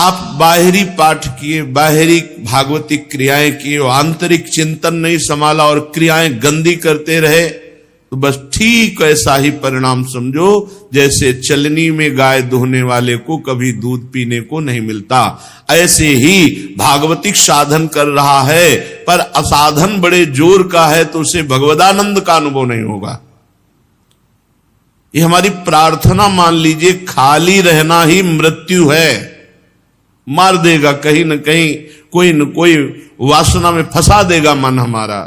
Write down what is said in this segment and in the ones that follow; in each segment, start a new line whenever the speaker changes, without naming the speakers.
आप बाहरी पाठ किए, बाहरी भागवती क्रियाएं किए, आंतरिक चिंतन नहीं संभाला और क्रियाएं गंदी करते रहे, तो बस ठीक ऐसा ही परिणाम समझो जैसे चलनी में गाय दुहने वाले को कभी दूध पीने को नहीं मिलता। ऐसे ही भागवतिक साधन कर रहा है पर असाधन बड़े जोर का है तो उसे भगवदानंद का अनुभव नहीं होगा। ये हमारी प्रार्थना मान लीजिए, खाली रहना ही मृत्यु है। मार देगा कहीं न कहीं, कोई न कोई वासना में फंसा देगा मन हमारा।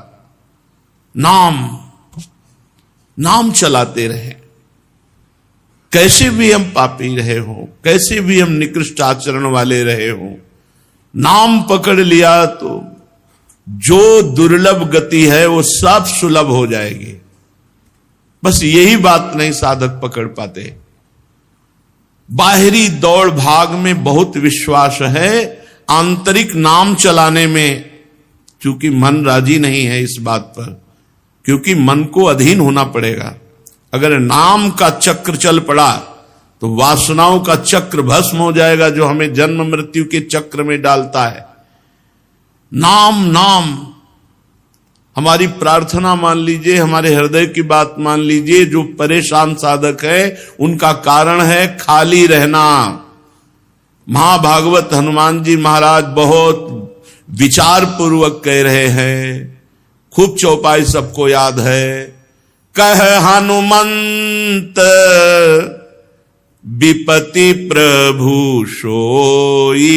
नाम चलाते रहे, कैसे भी हम पापी रहे हो, कैसे भी हम निकृष्ट आचरण वाले रहे हो, नाम पकड़ लिया तो जो दुर्लभ गति है वो सब सुलभ हो जाएगी। बस यही बात नहीं साधक पकड़ पाते। बाहरी दौड़ भाग में बहुत विश्वास है, आंतरिक नाम चलाने में चूंकि मन राजी नहीं है इस बात पर, क्योंकि मन को अधीन होना पड़ेगा। अगर नाम का चक्र चल पड़ा तो वासनाओं का चक्र भस्म हो जाएगा जो हमें जन्म मृत्यु के चक्र में डालता है। नाम हमारी प्रार्थना मान लीजिए, हमारे हृदय की बात मान लीजिए। जो परेशान साधक है उनका कारण है खाली रहना। महाभागवत हनुमान जी महाराज बहुत विचार पूर्वक कह रहे हैं, खूब चौपाई सबको याद है। कह हनुमंत विपति प्रभु सोई,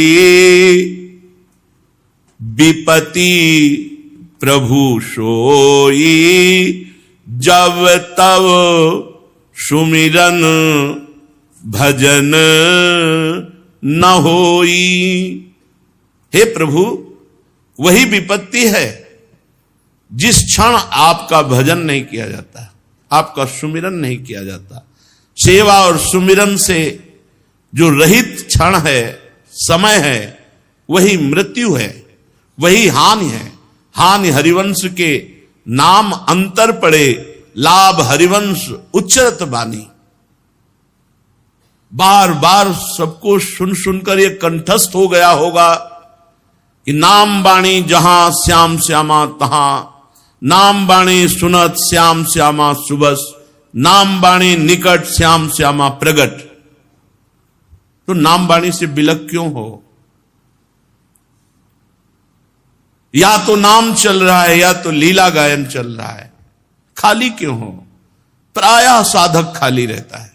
विपति प्रभु सोई, जब तब सुमिरन भजन न होई। हे प्रभु, वही विपत्ति है जिस क्षण आपका भजन नहीं किया जाता, आपका सुमिरन नहीं किया जाता। सेवा और सुमिरन से जो रहित क्षण है, समय है, वही मृत्यु है, वही हानि है। हानि हरिवंश के नाम अंतर पड़े, लाभ हरिवंश उच्चरत बानी। बार बार सबको सुन सुनकर ये कंठस्थ हो गया होगा कि नाम बाणी जहां श्याम श्यामा तहां, नाम बाणी सुनत श्याम श्यामा सुबस, नाम बाणी निकट श्याम श्यामा प्रगट। तो नाम बाणी से बिलक क्यों हो? या तो नाम चल रहा है या तो लीला गायन चल रहा है, खाली क्यों हो? प्रायः साधक खाली रहता है,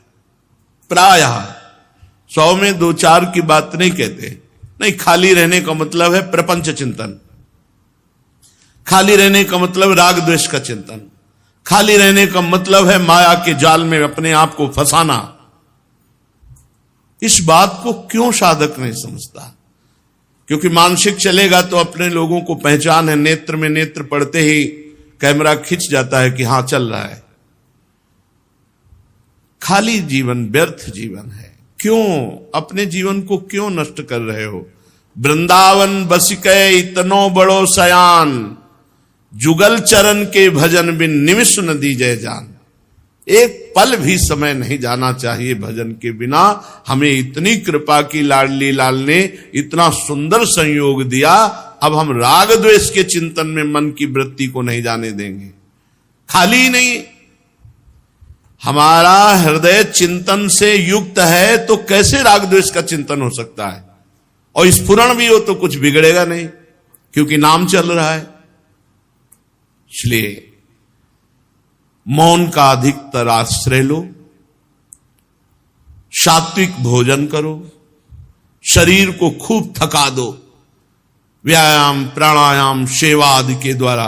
प्रायः 100 में 2-4 की बात नहीं कहते। नहीं, खाली रहने का मतलब है प्रपंच चिंतन, खाली रहने का मतलब राग द्वेष का चिंतन, खाली रहने का मतलब है माया के जाल में अपने आप को फंसाना। इस बात को क्यों साधक नहीं समझता? क्योंकि मानसिक चलेगा तो अपने लोगों को पहचान है, नेत्र में नेत्र पड़ते ही कैमरा खिंच जाता है कि हां चल रहा है। खाली जीवन व्यर्थ जीवन है। क्यों अपने जीवन को क्यों नष्ट कर रहे हो? वृंदावन बसिकै इतनो बड़ो सयान, जुगल चरण के भजन बिन निमिष न दीजय जान। एक पल भी समय नहीं जाना चाहिए भजन के बिना। हमें इतनी कृपा की लाडली लाल ने इतना सुंदर संयोग दिया, अब हम राग द्वेष के चिंतन में मन की वृत्ति को नहीं जाने देंगे। खाली नहीं, हमारा हृदय चिंतन से युक्त है तो कैसे राग द्वेष का चिंतन हो सकता है? और स्फुरण भी हो तो कुछ बिगड़ेगा नहीं, क्योंकि नाम चल रहा है। इसलिए मौन का अधिकतर आश्रय लो, सात्विक भोजन करो, शरीर को खूब थका दो, व्यायाम प्राणायाम सेवा आदि के द्वारा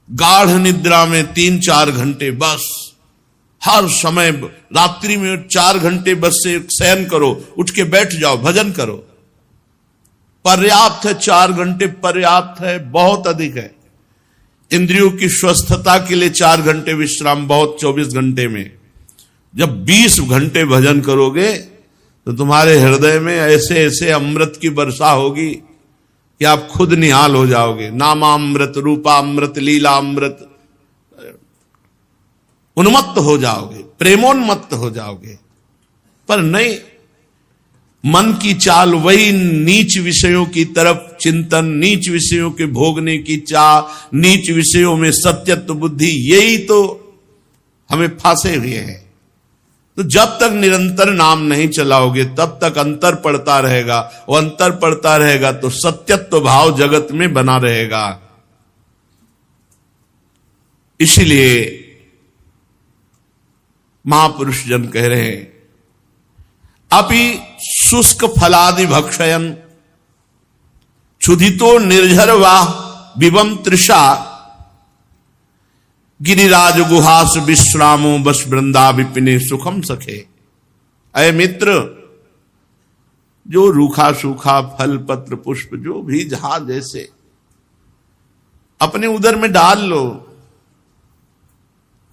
गाढ़ निद्रा में 3-4 घंटे बस, हर समय रात्रि में 4 घंटे बस से शयन करो, उठ के बैठ जाओ, भजन करो। पर्याप्त है, 4 घंटे पर्याप्त है, बहुत अधिक है। इंद्रियों की स्वस्थता के लिए 4 घंटे विश्राम बहुत, 24 घंटे में। जब 20 घंटे भजन करोगे तो तुम्हारे हृदय में ऐसे ऐसे अमृत की वर्षा होगी कि आप खुद निहाल हो जाओगे। नामामृत, रूपामृत, लीलामृत, उन्मत्त हो जाओगे, प्रेमोन्मत्त हो जाओगे। पर नहीं, मन की चाल वही नीच विषयों की तरफ चिंतन, नीच विषयों के भोगने की चाह, नीच विषयों में सत्यत्व बुद्धि, यही तो हमें फांसे हुए हैं। तो जब तक निरंतर नाम नहीं चलाओगे तब तक अंतर पड़ता रहेगा, वो अंतर पड़ता रहेगा तो सत्यत्व भाव जगत में बना रहेगा। इसीलिए महापुरुष जन कह रहे हैं, अपि शुष्क फलादि भक्षयन क्षुधितो निर्झर वाह विवम तृषा गिरिराज गुहास विश्रामो बस वृंदा विपिने सुखम सखे। अय मित्र, जो रूखा सूखा फल पत्र पुष्प जो भी जहां जैसे अपने उदर में डाल लो,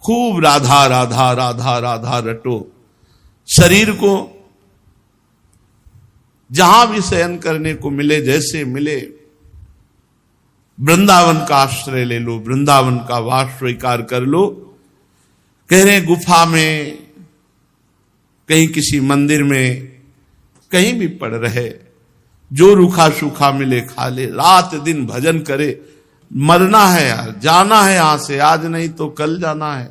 खूब राधा राधा राधा राधा रटो। शरीर को जहां भी शयन करने को मिले, जैसे मिले, वृंदावन का आश्रय ले लो, वृंदावन का वास स्वीकार कर लो। कह रहे गुफा में, कहीं किसी मंदिर में, कहीं भी पड़ रहे, जो रूखा सूखा मिले खा ले, रात दिन भजन करे। मरना है यार, जाना है यहां से, आज नहीं तो कल जाना है,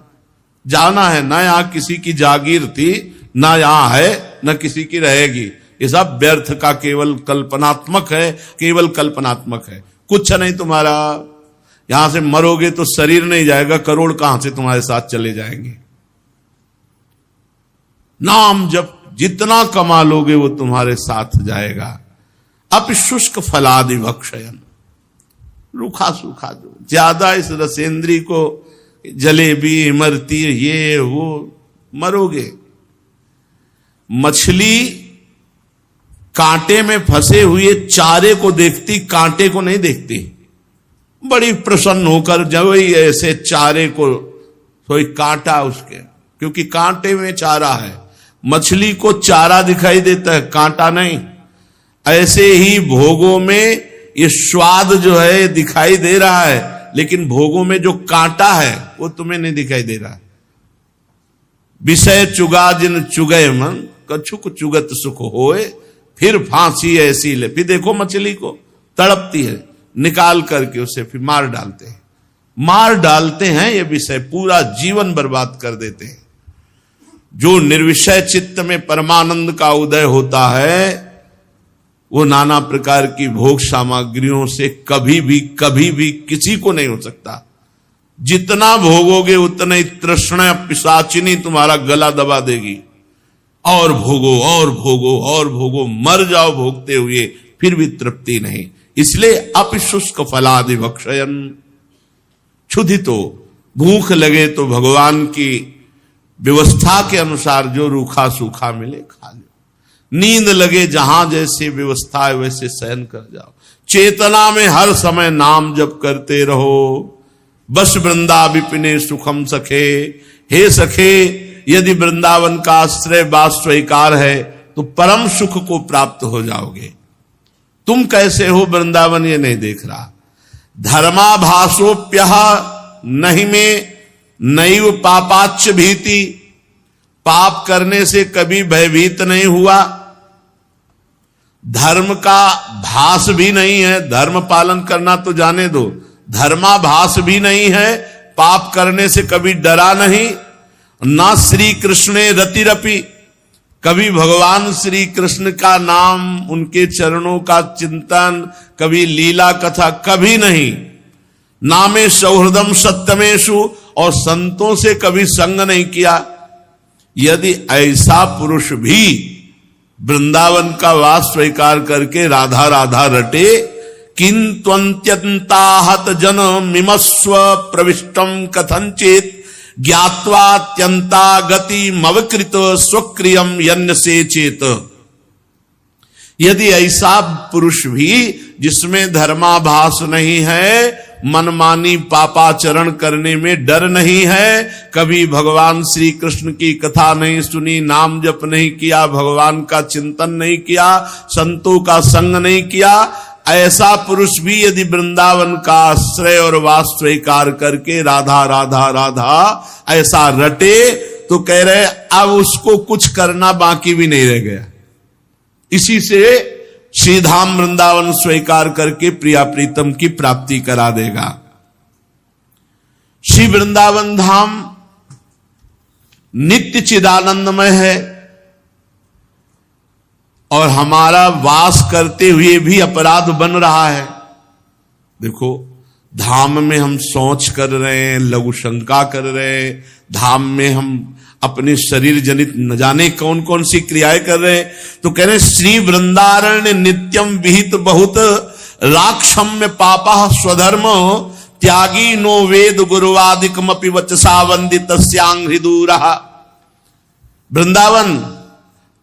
जाना है। ना यहां किसी की जागीर थी, ना यहां है, ना किसी की रहेगी। ये सब व्यर्थ का केवल कल्पनात्मक है, केवल कल्पनात्मक है, कुछ नहीं तुम्हारा। यहां से मरोगे तो शरीर नहीं जाएगा, करोड़ कहां से तुम्हारे साथ चले जाएंगे। नाम जब जितना कमा लोगे वो तुम्हारे साथ जाएगा। अब शुष्क फलादि भक्षयन, रूखा सूखा जो ज्यादा इस रसेंद्री को, जलेबी इमरती ये वो, मरोगे। मछली कांटे में फंसे हुए चारे को देखती, कांटे को नहीं देखती। बड़ी प्रसन्न होकर जब ऐसे चारे को, कोई कांटा उसके, क्योंकि कांटे में चारा है। मछली को चारा दिखाई देता है, कांटा नहीं। ऐसे ही भोगों में ये स्वाद जो है दिखाई दे रहा है, लेकिन भोगों में जो कांटा है वो तुम्हें नहीं दिखाई दे रहा है। विषय चुगा जिन चुगय मन, कछुक चुगत सुख होए, फिर फांसी ऐसी ले। फिर देखो मछली को तड़पती है, निकाल करके उसे फिर मार डालते हैं। मार डालते हैं ये विषय, पूरा जीवन बर्बाद कर देते हैं। जो निर्विषय चित्त में परमानंद का उदय होता है, वो नाना प्रकार की भोग सामग्रियों से कभी भी किसी को नहीं हो सकता। जितना भोगोगे उतना ही तृष्णा पिशाचिनी तुम्हारा गला दबा देगी। और भोगो और भोगो और भोगो, मर जाओ भोगते हुए, फिर भी तृप्ति नहीं। इसलिए अपशुष्क फलादि भक्षयन क्षुधितो, भूख लगे तो भगवान की व्यवस्था के अनुसार जो रूखा सूखा मिले खा लो। नींद लगे जहां जैसे व्यवस्था है वैसे शयन कर जाओ। चेतना में हर समय नाम जप करते रहो। बस वृंदा विपिने सुखम सखे। हे सखे, यदि वृंदावन का आश्रय वास स्वीकार है तो परम सुख को प्राप्त हो जाओगे। तुम कैसे हो वृंदावन ये नहीं देख रहा। धर्माभासोप्यः नहीं में नैव पापाच्च भीति, पाप करने से कभी भयभीत नहीं हुआ। धर्म का भास भी नहीं है, धर्म पालन करना तो जाने दो, धर्माभास भी नहीं है, पाप करने से कभी डरा नहीं। ना श्री कृष्णे रतिरपि, कभी भगवान श्री कृष्ण का नाम, उनके चरणों का चिंतन, कभी लीला कथा, कभी नहीं। नामे सौहृदम सत्यमेशु, और संतों से कभी संग नहीं किया। यदि ऐसा पुरुष भी वृंदावन का वास स्वीकार करके राधा राधा रटे, किंत्वन्त्यंताहत जन मिमस्व प्रविष्टम कथंचित ज्ञात्वात्यंता गति मवकृत स्वक्रियम यन्न से चेत। यदि ऐसा पुरुष भी जिसमें धर्माभास नहीं है, मनमानी पापाचरण करने में डर नहीं है, कभी भगवान श्री कृष्ण की कथा नहीं सुनी, नाम जप नहीं किया, भगवान का चिंतन नहीं किया, संतों का संग नहीं किया, ऐसा पुरुष भी यदि वृंदावन का आश्रय और वास स्वीकार करके राधा राधा राधा ऐसा रटे, तो कह रहे अब उसको कुछ करना बाकी भी नहीं रह गया। इसी से श्री धाम वृंदावन स्वीकार करके प्रिया प्रीतम की प्राप्ति करा देगा। श्री वृंदावन धाम नित्य चिदानंदमय है और हमारा वास करते हुए भी अपराध बन रहा है। देखो, धाम में हम शौच कर रहे हैं, लघु शंका कर रहे हैं, धाम में हम अपने शरीर जनित न जाने कौन कौन सी क्रियाएं कर रहे हैं। तो कह रहे श्री वृंदारण्य नित्यम विहित बहुत राक्षम्य पापा स्वधर्म त्यागी नो वेद गुरुवादिकमपि वचसा वंदित हृदूर। वृंदावन,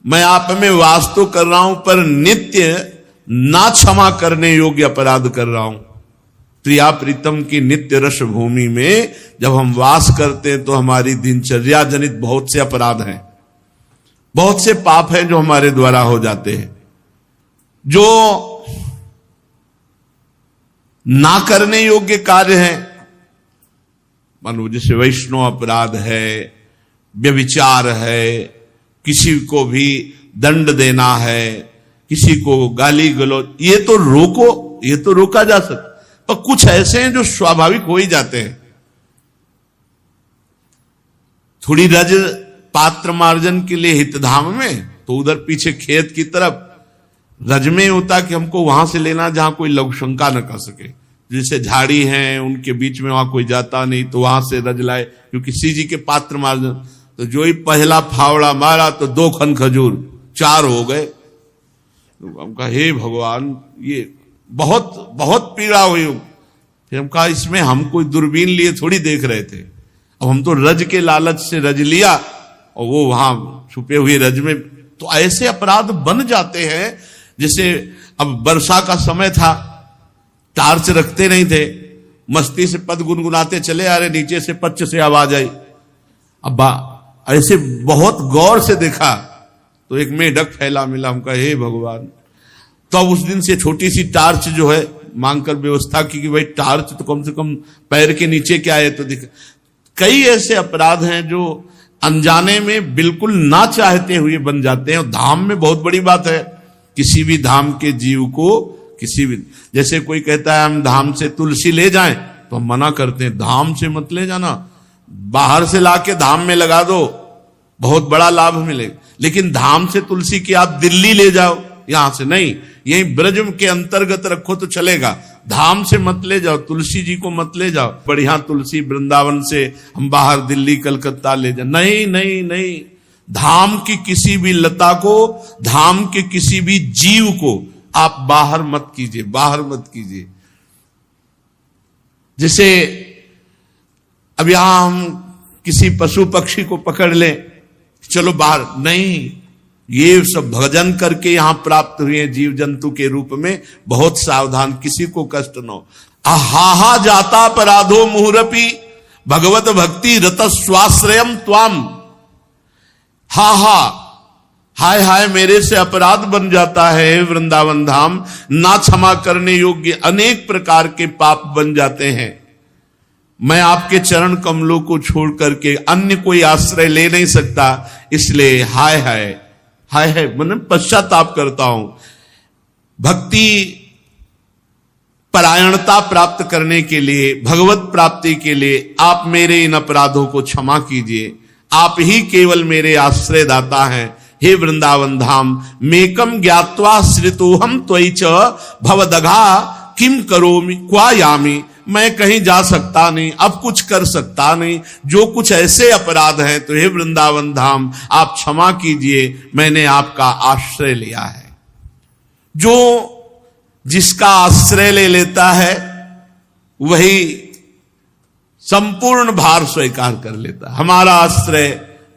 मैं आप में वास तो कर रहा हूं पर नित्य ना क्षमा करने योग्य अपराध कर रहा हूं। प्रिया प्रीतम की नित्य रस भूमि में जब हम वास करते हैं तो हमारी दिनचर्या जनित बहुत से अपराध हैं, बहुत से पाप हैं जो हमारे द्वारा हो जाते हैं, जो ना करने योग्य कार्य हैं। मानो जैसे वैष्णव अपराध है, व्यभिचार है, किसी को भी दंड देना है, किसी को गाली गलौज, ये तो रोको, ये तो रोका जा सकता। पर कुछ ऐसे हैं जो स्वाभाविक हो ही जाते हैं। थोड़ी रज पात्र मार्जन के लिए हितधाम में, तो उधर पीछे खेत की तरफ रज में होता कि हमको वहां से लेना जहां कोई लघु शंका न कर सके। जैसे झाड़ी हैं उनके बीच में वहां कोई जाता नहीं तो वहां से रज लाए, क्योंकि किसी जी के पात्र मार्जन। तो जो ही पहला फावड़ा मारा तो 2 खन खजूर, 4 हो गए। तो हम कहा हे भगवान, ये बहुत बहुत पीड़ा हुई। फिर हम कहा इसमें हम कोई दूरबीन लिए थोड़ी देख रहे थे, अब हम तो रज के लालच से रज लिया और वो वहां छुपे हुए रज में। तो ऐसे अपराध बन जाते हैं। जैसे अब वर्षा का समय था, टार्च रखते नहीं थे, मस्ती से पद गुनगुनाते चले आ रहे, नीचे से पच्च से आवाज आई। अब ऐसे बहुत गौर से देखा तो एक मेढक फैला मिला। हम कहा हे भगवान। तो अब उस दिन से छोटी सी टार्च जो है मांगकर व्यवस्था की कि भाई टार्च तो कम से कम पैर के नीचे क्या है तो दिखा। कई ऐसे अपराध हैं जो अनजाने में बिल्कुल ना चाहते हुए बन जाते हैं। और धाम में बहुत बड़ी बात है, किसी भी धाम के जीव को किसी भी, जैसे कोई कहता है हम धाम से तुलसी ले जाएं तो हम मना करते हैं, धाम से मत ले जाना, बाहर से लाके धाम में लगा दो, बहुत बड़ा लाभ मिलेगा। लेकिन धाम से तुलसी की आप दिल्ली ले जाओ, यहां से नहीं, यही ब्रज के अंतर्गत रखो तो चलेगा, धाम से मत ले जाओ, तुलसी जी को मत ले जाओ। बढ़िया तुलसी वृंदावन से हम बाहर दिल्ली कलकत्ता ले जाओ, नहीं नहीं नहीं। धाम की किसी भी लता को, धाम के किसी भी जीव को आप बाहर मत कीजिए, बाहर मत कीजिए। जैसे अब यहां हम किसी पशु पक्षी को पकड़ लें, चलो बाहर, नहीं, ये सब भजन करके यहां प्राप्त हुए जीव जंतु के रूप में, बहुत सावधान, किसी को कष्ट न हो। आहा जाता अपराधो मुहुरपि भगवत भक्ति रत स्वाश्रयम त्वाम। हाय हाय मेरे से अपराध बन जाता है वृंदावन धाम, ना क्षमा करने योग्य अनेक प्रकार के पाप बन जाते हैं। मैं आपके चरण कमलों को छोड़ करके अन्य कोई आश्रय ले नहीं सकता, इसलिए हाय हाय हाय हाय मन पश्चाताप करता हूं। भक्ति परायणता प्राप्त करने के लिए, भगवत प्राप्ति के लिए आप मेरे इन अपराधों को क्षमा कीजिए। आप ही केवल मेरे आश्रय दाता हैं। हे वृंदावन धाम, मेकम ज्ञात्वा श्रितोहम त्वयि च भवदघा किम करोमि क्वा यामि। मैं कहीं जा सकता नहीं, अब कुछ कर सकता नहीं, जो कुछ ऐसे अपराध हैं तो हे वृंदावन धाम आप क्षमा कीजिए, मैंने आपका आश्रय लिया है। जो जिसका आश्रय ले लेता है वही संपूर्ण भार स्वीकार कर लेता। हमारा आश्रय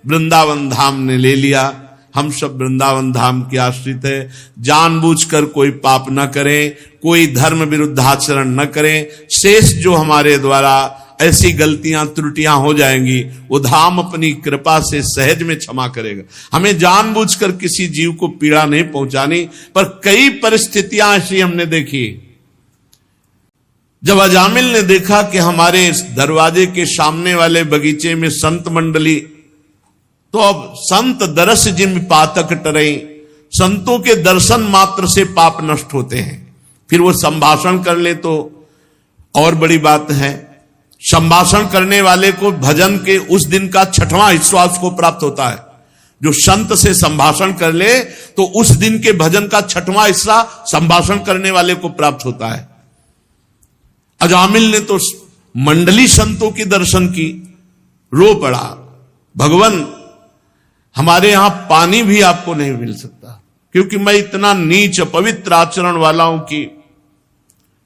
वृंदावन धाम ने ले लिया, हम सब वृंदावन धाम के आश्रित है। जानबूझकर कोई पाप न करें, कोई धर्म विरुद्ध आचरण न करें। शेष जो हमारे द्वारा ऐसी गलतियां त्रुटियां हो जाएंगी वो धाम अपनी कृपा से सहज में क्षमा करेगा। हमें जानबूझकर किसी जीव को पीड़ा नहीं पहुंचानी, पर कई परिस्थितियां ऐसी हमने देखी। जब अजामिल ने देखा कि हमारे दरवाजे के सामने वाले बगीचे में संत मंडली, तो अब संत दरस जिम पातक टरे, संतों के दर्शन मात्र से पाप नष्ट होते हैं। फिर वो संभाषण कर ले तो और बड़ी बात है। संभाषण करने वाले को भजन के उस दिन का 6वां हिस्सा उसको प्राप्त होता है। जो संत से संभाषण कर ले तो उस दिन के भजन का 6वां हिस्सा संभाषण करने वाले को प्राप्त होता है। अजामिल ने तो मंडली संतों के दर्शन की, रो पड़ा, भगवान हमारे यहां पानी भी आपको नहीं मिल सकता, क्योंकि मैं इतना नीच पवित्र आचरण वाला हूं कि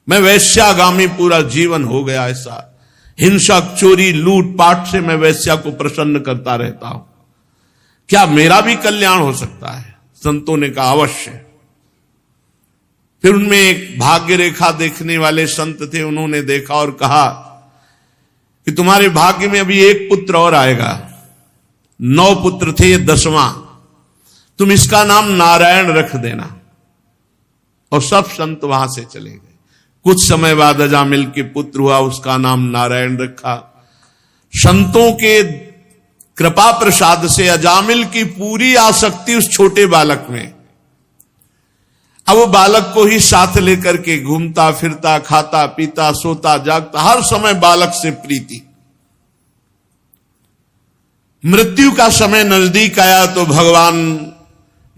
मैं वैश्यागामी पूरा जीवन हो गया। ऐसा हिंसक, चोरी, लूट पाट से मैं वैश्या को प्रसन्न करता रहता हूं, क्या मेरा भी कल्याण हो सकता है? संतों ने कहा अवश्य। फिर उनमें एक भाग्य रेखा देखने वाले संत थे, उन्होंने देखा और कहा कि तुम्हारे भाग्य में अभी एक पुत्र और आएगा। 9 पुत्र थे, ये 10वां, तुम इसका नाम नारायण रख देना। और सब संत वहां से चले गए। कुछ समय बाद अजामिल के पुत्र हुआ, उसका नाम नारायण रखा। संतों के कृपा प्रसाद से अजामिल की पूरी आसक्ति उस छोटे बालक में। अब वो बालक को ही साथ लेकर के घूमता फिरता, खाता पीता, सोता जागता, हर समय बालक से प्रीति। मृत्यु का समय नजदीक आया तो भगवान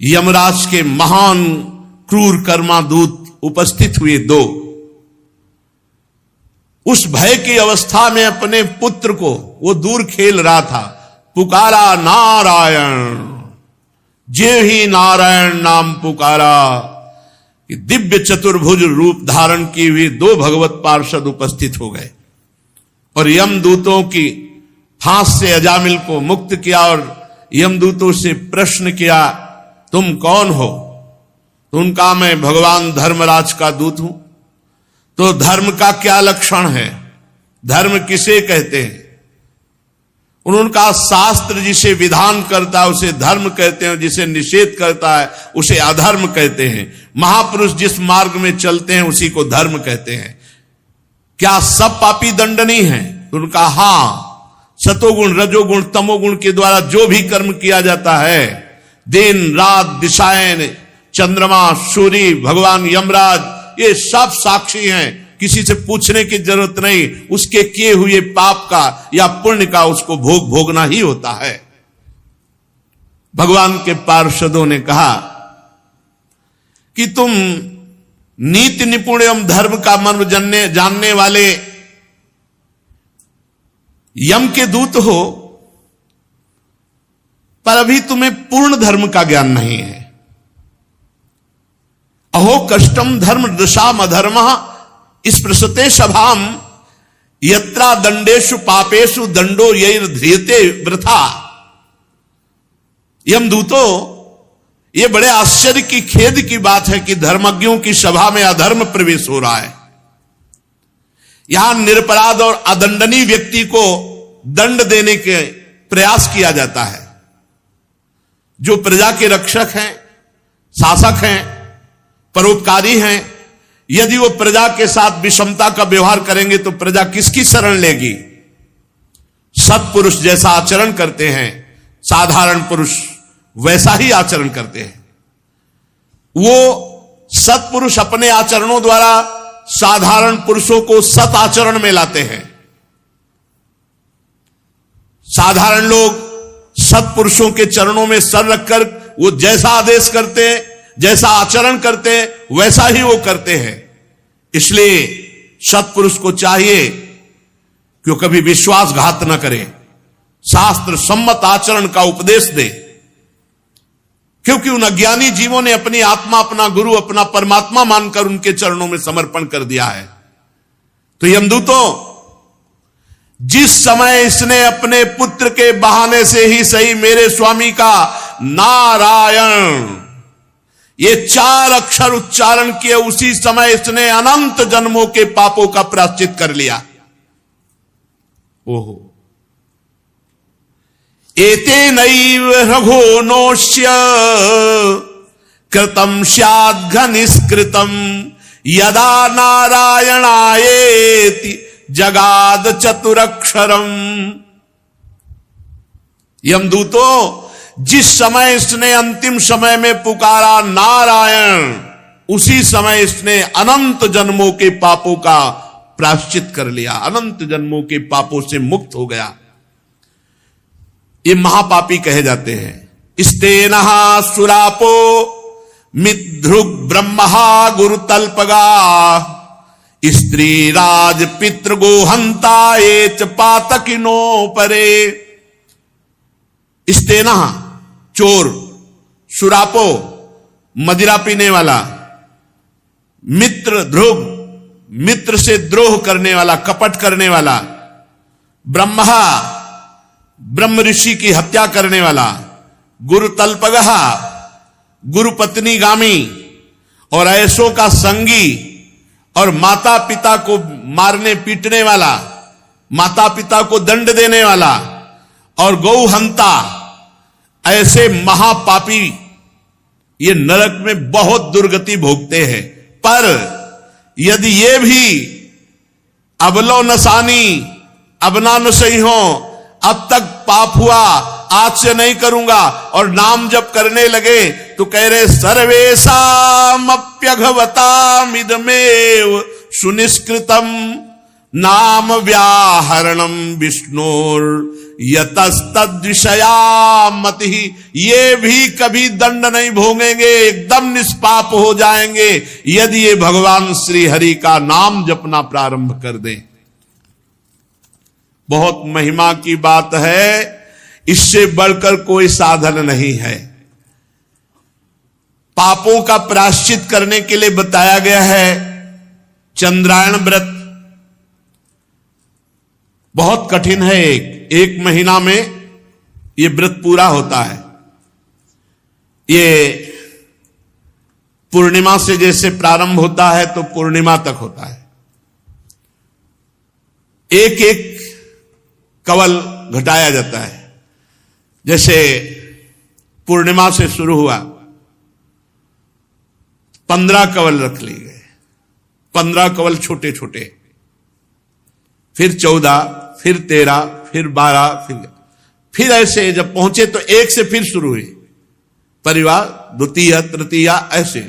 यमराज के महान क्रूर कर्मा दूत उपस्थित हुए 2। उस भय की अवस्था में अपने पुत्र को वो दूर खेल रहा था, पुकारा नारायण। जे ही नारायण नाम पुकारा कि दिव्य चतुर्भुज रूप धारण किए हुए 2 भगवत पार्षद उपस्थित हो गए और यमदूतों की फांस से अजामिल को मुक्त किया और यमदूतों से प्रश्न किया, तुम कौन हो? तो उनका मैं भगवान धर्मराज का दूत हूं। तो धर्म का क्या लक्षण है? धर्म किसे कहते हैं? उन्होंने कहा शास्त्र जिसे विधान करता है उसे धर्म कहते हैं, जिसे निषेध करता है उसे अधर्म कहते हैं। महापुरुष जिस मार्ग में चलते हैं उसी को धर्म कहते हैं। क्या सब पापी दंडनीय हैं? तो उन्होंने कहा हां, सतोगुण रजोगुण तमोगुण के द्वारा जो भी कर्म किया जाता है, दिन रात दिशाएं, चंद्रमा, सूर्य, भगवान यमराज, ये सब साक्षी हैं। किसी से पूछने की जरूरत नहीं, उसके किए हुए पाप का या पुण्य का उसको भोग भोगना ही होता है। भगवान के पार्षदों ने कहा कि तुम नीति निपुण एवं धर्म का मर्म जानने वाले यम के दूत हो, पर अभी तुम्हें पूर्ण धर्म का ज्ञान नहीं है। अहो कष्टम धर्म दशाम अधर्म स्पृशते सभाम यत्रा दंडेषु पापेषु दंडो यैर ध्रियते वृथा। यमदूतों, ये बड़े आश्चर्य की खेद की बात है कि धर्मज्ञों की सभा में अधर्म प्रवेश हो रहा है। यहां निरपराध और अदंडनीय व्यक्ति को दंड देने के प्रयास किया जाता है। जो प्रजा के रक्षक हैं, शासक हैं, परोपकारी हैं, यदि वो प्रजा के साथ विषमता का व्यवहार करेंगे तो प्रजा किसकी शरण लेगी? सत्पुरुष जैसा आचरण करते हैं, साधारण पुरुष वैसा ही आचरण करते हैं। वो सत्पुरुष अपने आचरणों द्वारा साधारण पुरुषों को सत आचरण में लाते हैं। साधारण लोग सत्पुरुषों के चरणों में सर रखकर वो जैसा आदेश करते हैं, जैसा आचरण करते हैं, वैसा ही वो करते हैं। इसलिए सत्पुरुष को चाहिए कि वो कभी विश्वासघात न करे, शास्त्र सम्मत आचरण का उपदेश दे, क्योंकि उन अज्ञानी जीवों ने अपनी आत्मा, अपना गुरु, अपना परमात्मा मानकर उनके चरणों में समर्पण कर दिया है। तो यमदूतों, जिस समय इसने अपने पुत्र के बहाने से ही सही मेरे स्वामी का नारायण ये 4 अक्षर उच्चारण किए, उसी समय इसने अनंत जन्मों के पापों का प्रायश्चित कर लिया। ओहो, एतेनैव रघोनोष्य कृतं स्याद् घनिष्कृतं यदा नारायणायेति जगाद चतुरक्षरम। यमदूतों, जिस समय इसने अंतिम समय में पुकारा नारायण, उसी समय इसने अनंत जन्मों के पापों का प्रायश्चित कर लिया, अनंत जन्मों के पापों से मुक्त हो गया। ये महापापी कहे जाते हैं। स्तेनः सुरापो मिद्धृग ब्रह्महा गुरुतल्पगा, स्त्री राज पितृ गोहंता ये च पातकिनो परे। स्तेनः चोर, सुरापो मदिरा पीने वाला, मित्र ध्रुव मित्र से द्रोह करने वाला, कपट करने वाला, ब्रह्मा ब्रह्म ऋषि की हत्या करने वाला, गुरु तल्पगः गुरु पत्नी गामी और ऐसों का संगी, और माता पिता को मारने पीटने वाला, माता पिता को दंड देने वाला, और गौहंता, ऐसे महापापी ये नरक में बहुत दुर्गति भोगते हैं। पर यदि ये भी अबलो नसानी, अबना न सही हो, अब तक पाप हुआ आज से नहीं करूंगा, और नाम जब करने लगे तो कह रहे सर्वेषामप्यघवतामिदमेव सुनिष्कृतम नाम व्याहरणम विष्णुर यतस्तद्विषया मति। ये भी कभी दंड नहीं भोगेंगे, एकदम निष्पाप हो जाएंगे यदि ये भगवान श्री हरि का नाम जपना प्रारंभ कर दें। बहुत महिमा की बात है, इससे बढ़कर कोई साधन नहीं है। पापों का प्रायश्चित करने के लिए बताया गया है चंद्रायण व्रत। बहुत कठिन है, एक महीना में यह व्रत पूरा होता है। ये पूर्णिमा से जैसे प्रारंभ होता है तो पूर्णिमा तक होता है। एक एक कवल घटाया जाता है। जैसे पूर्णिमा से शुरू हुआ, 15 कवल रख लिए गए, 15 कवल छोटे छोटे, फिर 14, फिर 13, फिर 12, फिर ऐसे जब पहुंचे तो एक से फिर शुरू हुई परिवार, द्वितीय तृतीया ऐसे,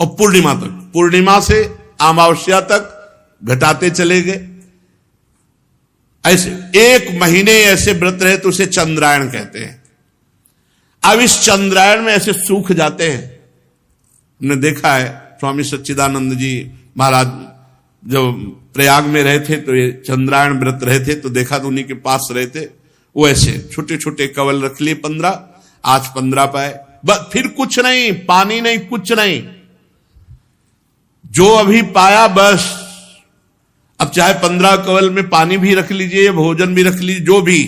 और पूर्णिमा तक, पूर्णिमा से अमावस्या तक घटाते चले गए। ऐसे एक महीने ऐसे व्रत रहे तो उसे चंद्रायण कहते हैं। अब इस चंद्रायण में ऐसे सूख जाते हैं। हमने देखा है स्वामी सच्चिदानंद जी महाराज जब प्रयाग में रहे थे तो ये चंद्रायण व्रत रहे थे, तो देखा तो उन्हीं के पास रहे थे, वो ऐसे छोटे छोटे कवल रख लिए 15, आज 15 पाए, बस फिर कुछ नहीं, पानी नहीं, कुछ नहीं, जो अभी पाया बस। अब चाहे 15 कवल में पानी भी रख लीजिए, भोजन भी रख लीजिए, जो भी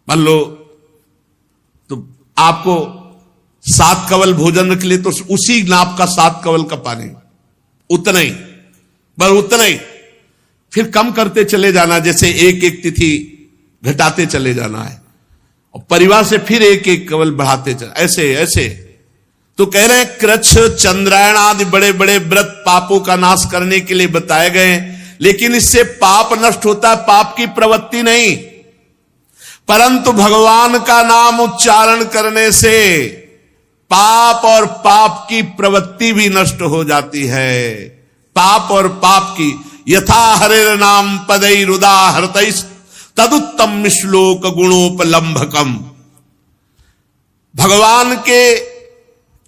मान लो, तो आपको 7 कवल भोजन रख लिए तो उसी नाप का 7 कवल का पानी, उतना ही, बस उतना ही। फिर कम करते चले जाना, जैसे एक एक तिथि घटाते चले जाना है, और परिवार से फिर एक एक कवल बढ़ाते चले, ऐसे ऐसे। तो कह रहे हैं कृच्छ चंद्रायण आदि बड़े बड़े व्रत पापों का नाश करने के लिए बताए गए, लेकिन इससे पाप नष्ट होता है, पाप की प्रवृत्ति नहीं, परंतु भगवान का नाम उच्चारण करने से पाप और पाप की प्रवृत्ति भी नष्ट हो जाती है। पाप और पाप की यथा हरेर नाम पदैरुदाहृतैः तदुत्तम श्लोक गुणोपलंभकम। भगवान के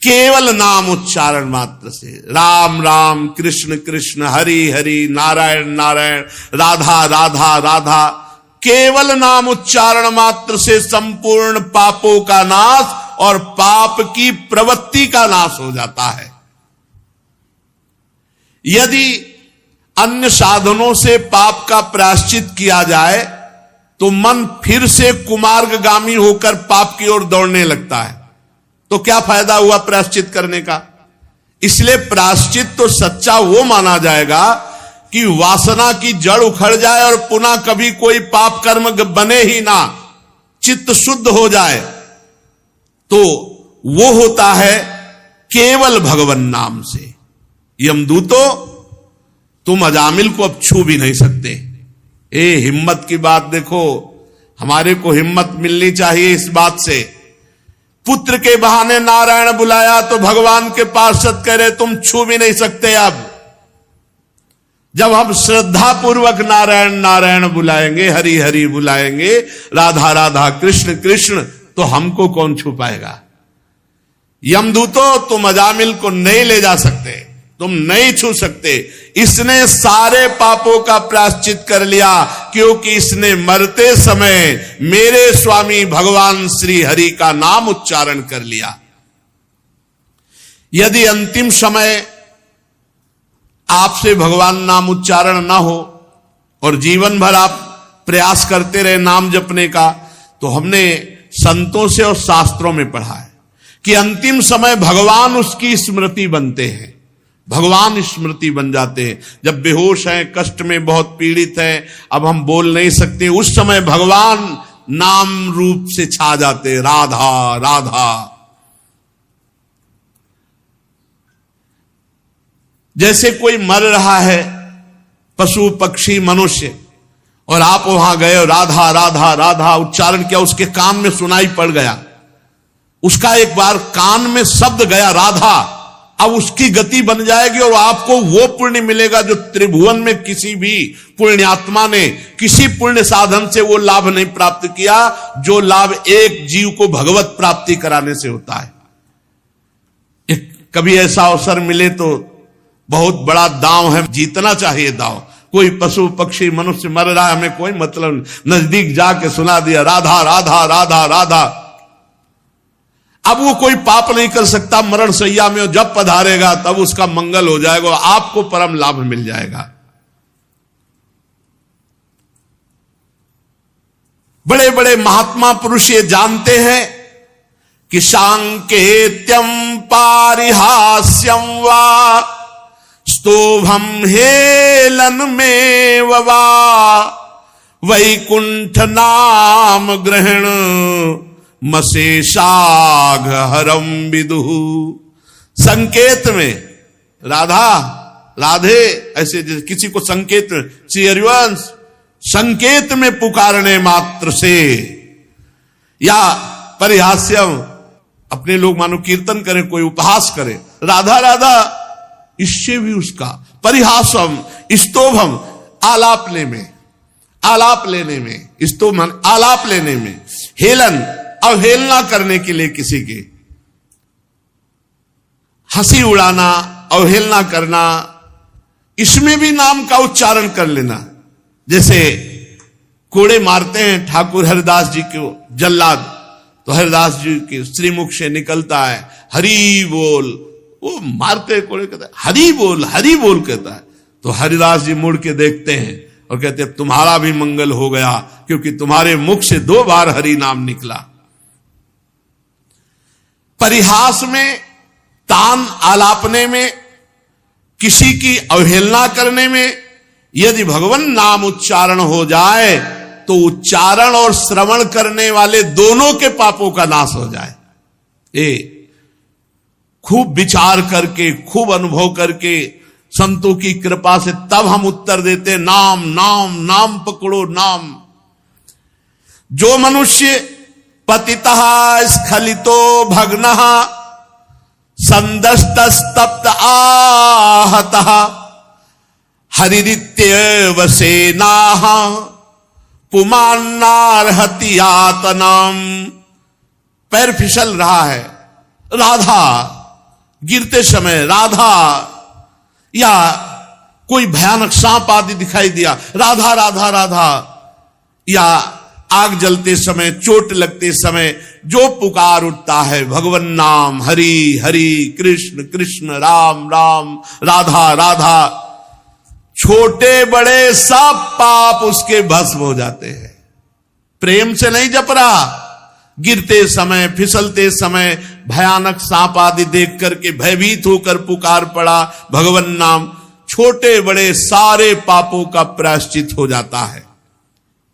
केवल नाम उच्चारण मात्र से, राम राम, कृष्ण कृष्ण, हरि हरि, नारायण नारायण, राधा राधा राधा, केवल नाम उच्चारण मात्र से संपूर्ण पापों का नाश और पाप की प्रवृत्ति का नाश हो जाता है। यदि अन्य साधनों से पाप का प्रायश्चित किया जाए तो मन फिर से कुमार्गगामी होकर पाप की ओर दौड़ने लगता है, तो क्या फायदा हुआ प्रायश्चित करने का। इसलिए प्रायश्चित तो सच्चा वो माना जाएगा कि वासना की जड़ उखड़ जाए और पुनः कभी कोई पाप कर्म बने ही ना, चित्त शुद्ध हो जाए, तो वो होता है केवल भगवान नाम से। यमदूतो तुम अजामिल को अब छू भी नहीं सकते। हिम्मत की बात देखो, हमारे को हिम्मत मिलनी चाहिए इस बात से पुत्र के बहाने नारायण बुलाया तो भगवान के पार्षद कह रहे तुम छू भी नहीं सकते। अब जब हम श्रद्धा पूर्वक नारायण नारायण बुलाएंगे, हरि हरि बुलाएंगे, राधा राधा कृष्ण कृष्ण, तो हमको कौन छू पाएगा? यमदूतो तुम अजामिल को नहीं ले जा सकते, तुम नहीं छू सकते। इसने सारे पापों का प्रायश्चित कर लिया क्योंकि इसने मरते समय मेरे स्वामी भगवान श्री हरि का नाम उच्चारण कर लिया। यदि अंतिम समय आपसे भगवान नाम उच्चारण ना हो और जीवन भर आप प्रयास करते रहे नाम जपने का, तो हमने संतों से और शास्त्रों में पढ़ा है कि अंतिम समय भगवान उसकी स्मृति बनते हैं, भगवान स्मृति बन जाते हैं। जब बेहोश हैं, कष्ट में बहुत पीड़ित हैं, अब हम बोल नहीं सकते, उस समय भगवान नाम रूप से छा जाते, राधा राधा। जैसे कोई मर रहा है, पशु पक्षी मनुष्य, और आप वहां गए और राधा राधा राधा उच्चारण किया, उसके कान में सुनाई पड़ गया, उसका एक बार कान में शब्द गया राधा, अब उसकी गति बन जाएगी और आपको वो पुण्य मिलेगा जो त्रिभुवन में किसी भी पुण्यात्मा ने किसी पुण्य साधन से वो लाभ नहीं प्राप्त किया, जो लाभ एक जीव को भगवत प्राप्ति कराने से होता है। कभी ऐसा अवसर मिले तो बहुत बड़ा दांव है, जीतना चाहिए दांव। कोई पशु पक्षी मनुष्य मर रहा है, हमें कोई मतलब, नजदीक जाके सुना दिया राधा राधा राधा राधा, अब वो कोई पाप नहीं कर सकता, मरण सैया में जब पधारेगा तब उसका मंगल हो जाएगा, आपको परम लाभ मिल जाएगा। बड़े बड़े महात्मा पुरुष ये जानते हैं कि सांकेत्यम पारिहास्यम वा स्तोभम हेलन में वा वैकुंठ नाम ग्रहण मशेषाघ हरम विदुहु। संकेत में राधा राधे, ऐसे जैसे किसी को संकेत में, श्री हरिवंश संकेत में पुकारने मात्र से, या परिहास्यम, अपने लोग मानो कीर्तन करें, कोई उपहास करे, राधा राधा, इससे भी उसका परिहासम, स्तोभम, आलाप लेने में, स्तोभम आलाप लेने में, हेलन अवहेलना करने के लिए, किसी की हंसी उड़ाना, अवहेलना करना, इसमें भी नाम का उच्चारण कर लेना। जैसे कोड़े मारते हैं ठाकुर हरिदास जी को जल्लाद, तो हरिदास जी के श्रीमुख से निकलता है हरि बोल, वो मारते कोड़े कहता है हरि बोल कहता है, तो हरिदास जी मुड़ के देखते हैं और कहते हैं तुम्हारा भी मंगल हो गया, क्योंकि तुम्हारे मुख से 2 बार हरि नाम निकला। परिहास में, तान आलापने में, किसी की अवहेलना करने में, यदि भगवान नाम उच्चारण हो जाए तो उच्चारण और श्रवण करने वाले दोनों के पापों का नाश हो जाए। खूब विचार करके, खूब अनुभव करके, संतों की कृपा से तब हम उत्तर देते, नाम नाम नाम पकड़ो नाम। जो मनुष्य पतितः स्खलितो भग्नः संदष्टस्तप्त आहतः हरिरित्येव सेनाः पुमान्नार्हति यातनाम। पैर फिसल रहा है, राधा, गिरते समय राधा, या कोई भयानक सांप आदि दिखाई दिया, राधा राधा राधा, या आग जलते समय, चोट लगते समय जो पुकार उठता है भगवन नाम, हरि हरि कृष्ण कृष्ण राम राम राधा राधा, छोटे बड़े सब पाप उसके भस्म हो जाते हैं। प्रेम से नहीं जप रहा, गिरते समय, फिसलते समय, भयानक सांप आदि देख करके भयभीत होकर पुकार पड़ा भगवन नाम, छोटे बड़े सारे पापों का प्रायश्चित हो जाता है।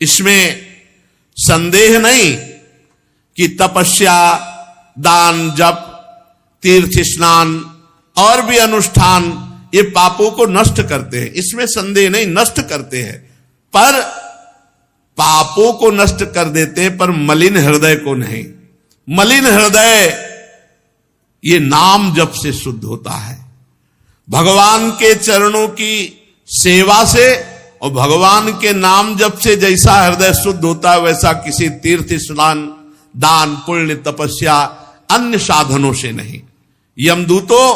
इसमें संदेह नहीं कि तपस्या, दान, जप, तीर्थ स्नान और भी अनुष्ठान ये पापों को नष्ट करते हैं, इसमें संदेह नहीं, नष्ट करते हैं, पर पापों को नष्ट कर देते हैं, पर मलिन हृदय को नहीं। मलिन हृदय ये नाम जप से शुद्ध होता है। भगवान के चरणों की सेवा से और भगवान के नाम जप से जैसा हृदय शुद्ध होता है, वैसा किसी तीर्थ स्नान, दान, पुण्य, तपस्या, अन्य साधनों से नहीं। यमदूतों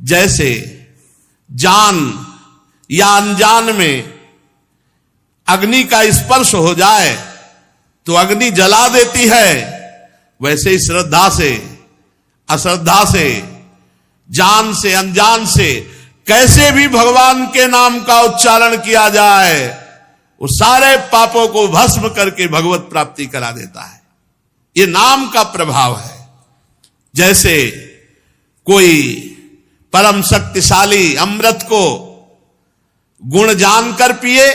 जैसे जान या अनजान में अग्नि का स्पर्श हो जाए तो अग्नि जला देती है, वैसे ही श्रद्धा से, अश्रद्धा से, जान से, अनजान से कैसे भी भगवान के नाम का उच्चारण किया जाए, वो सारे पापों को भस्म करके भगवत प्राप्ति करा देता है। ये नाम का प्रभाव है। जैसे कोई परम शक्तिशाली अमृत को गुण जानकर पिए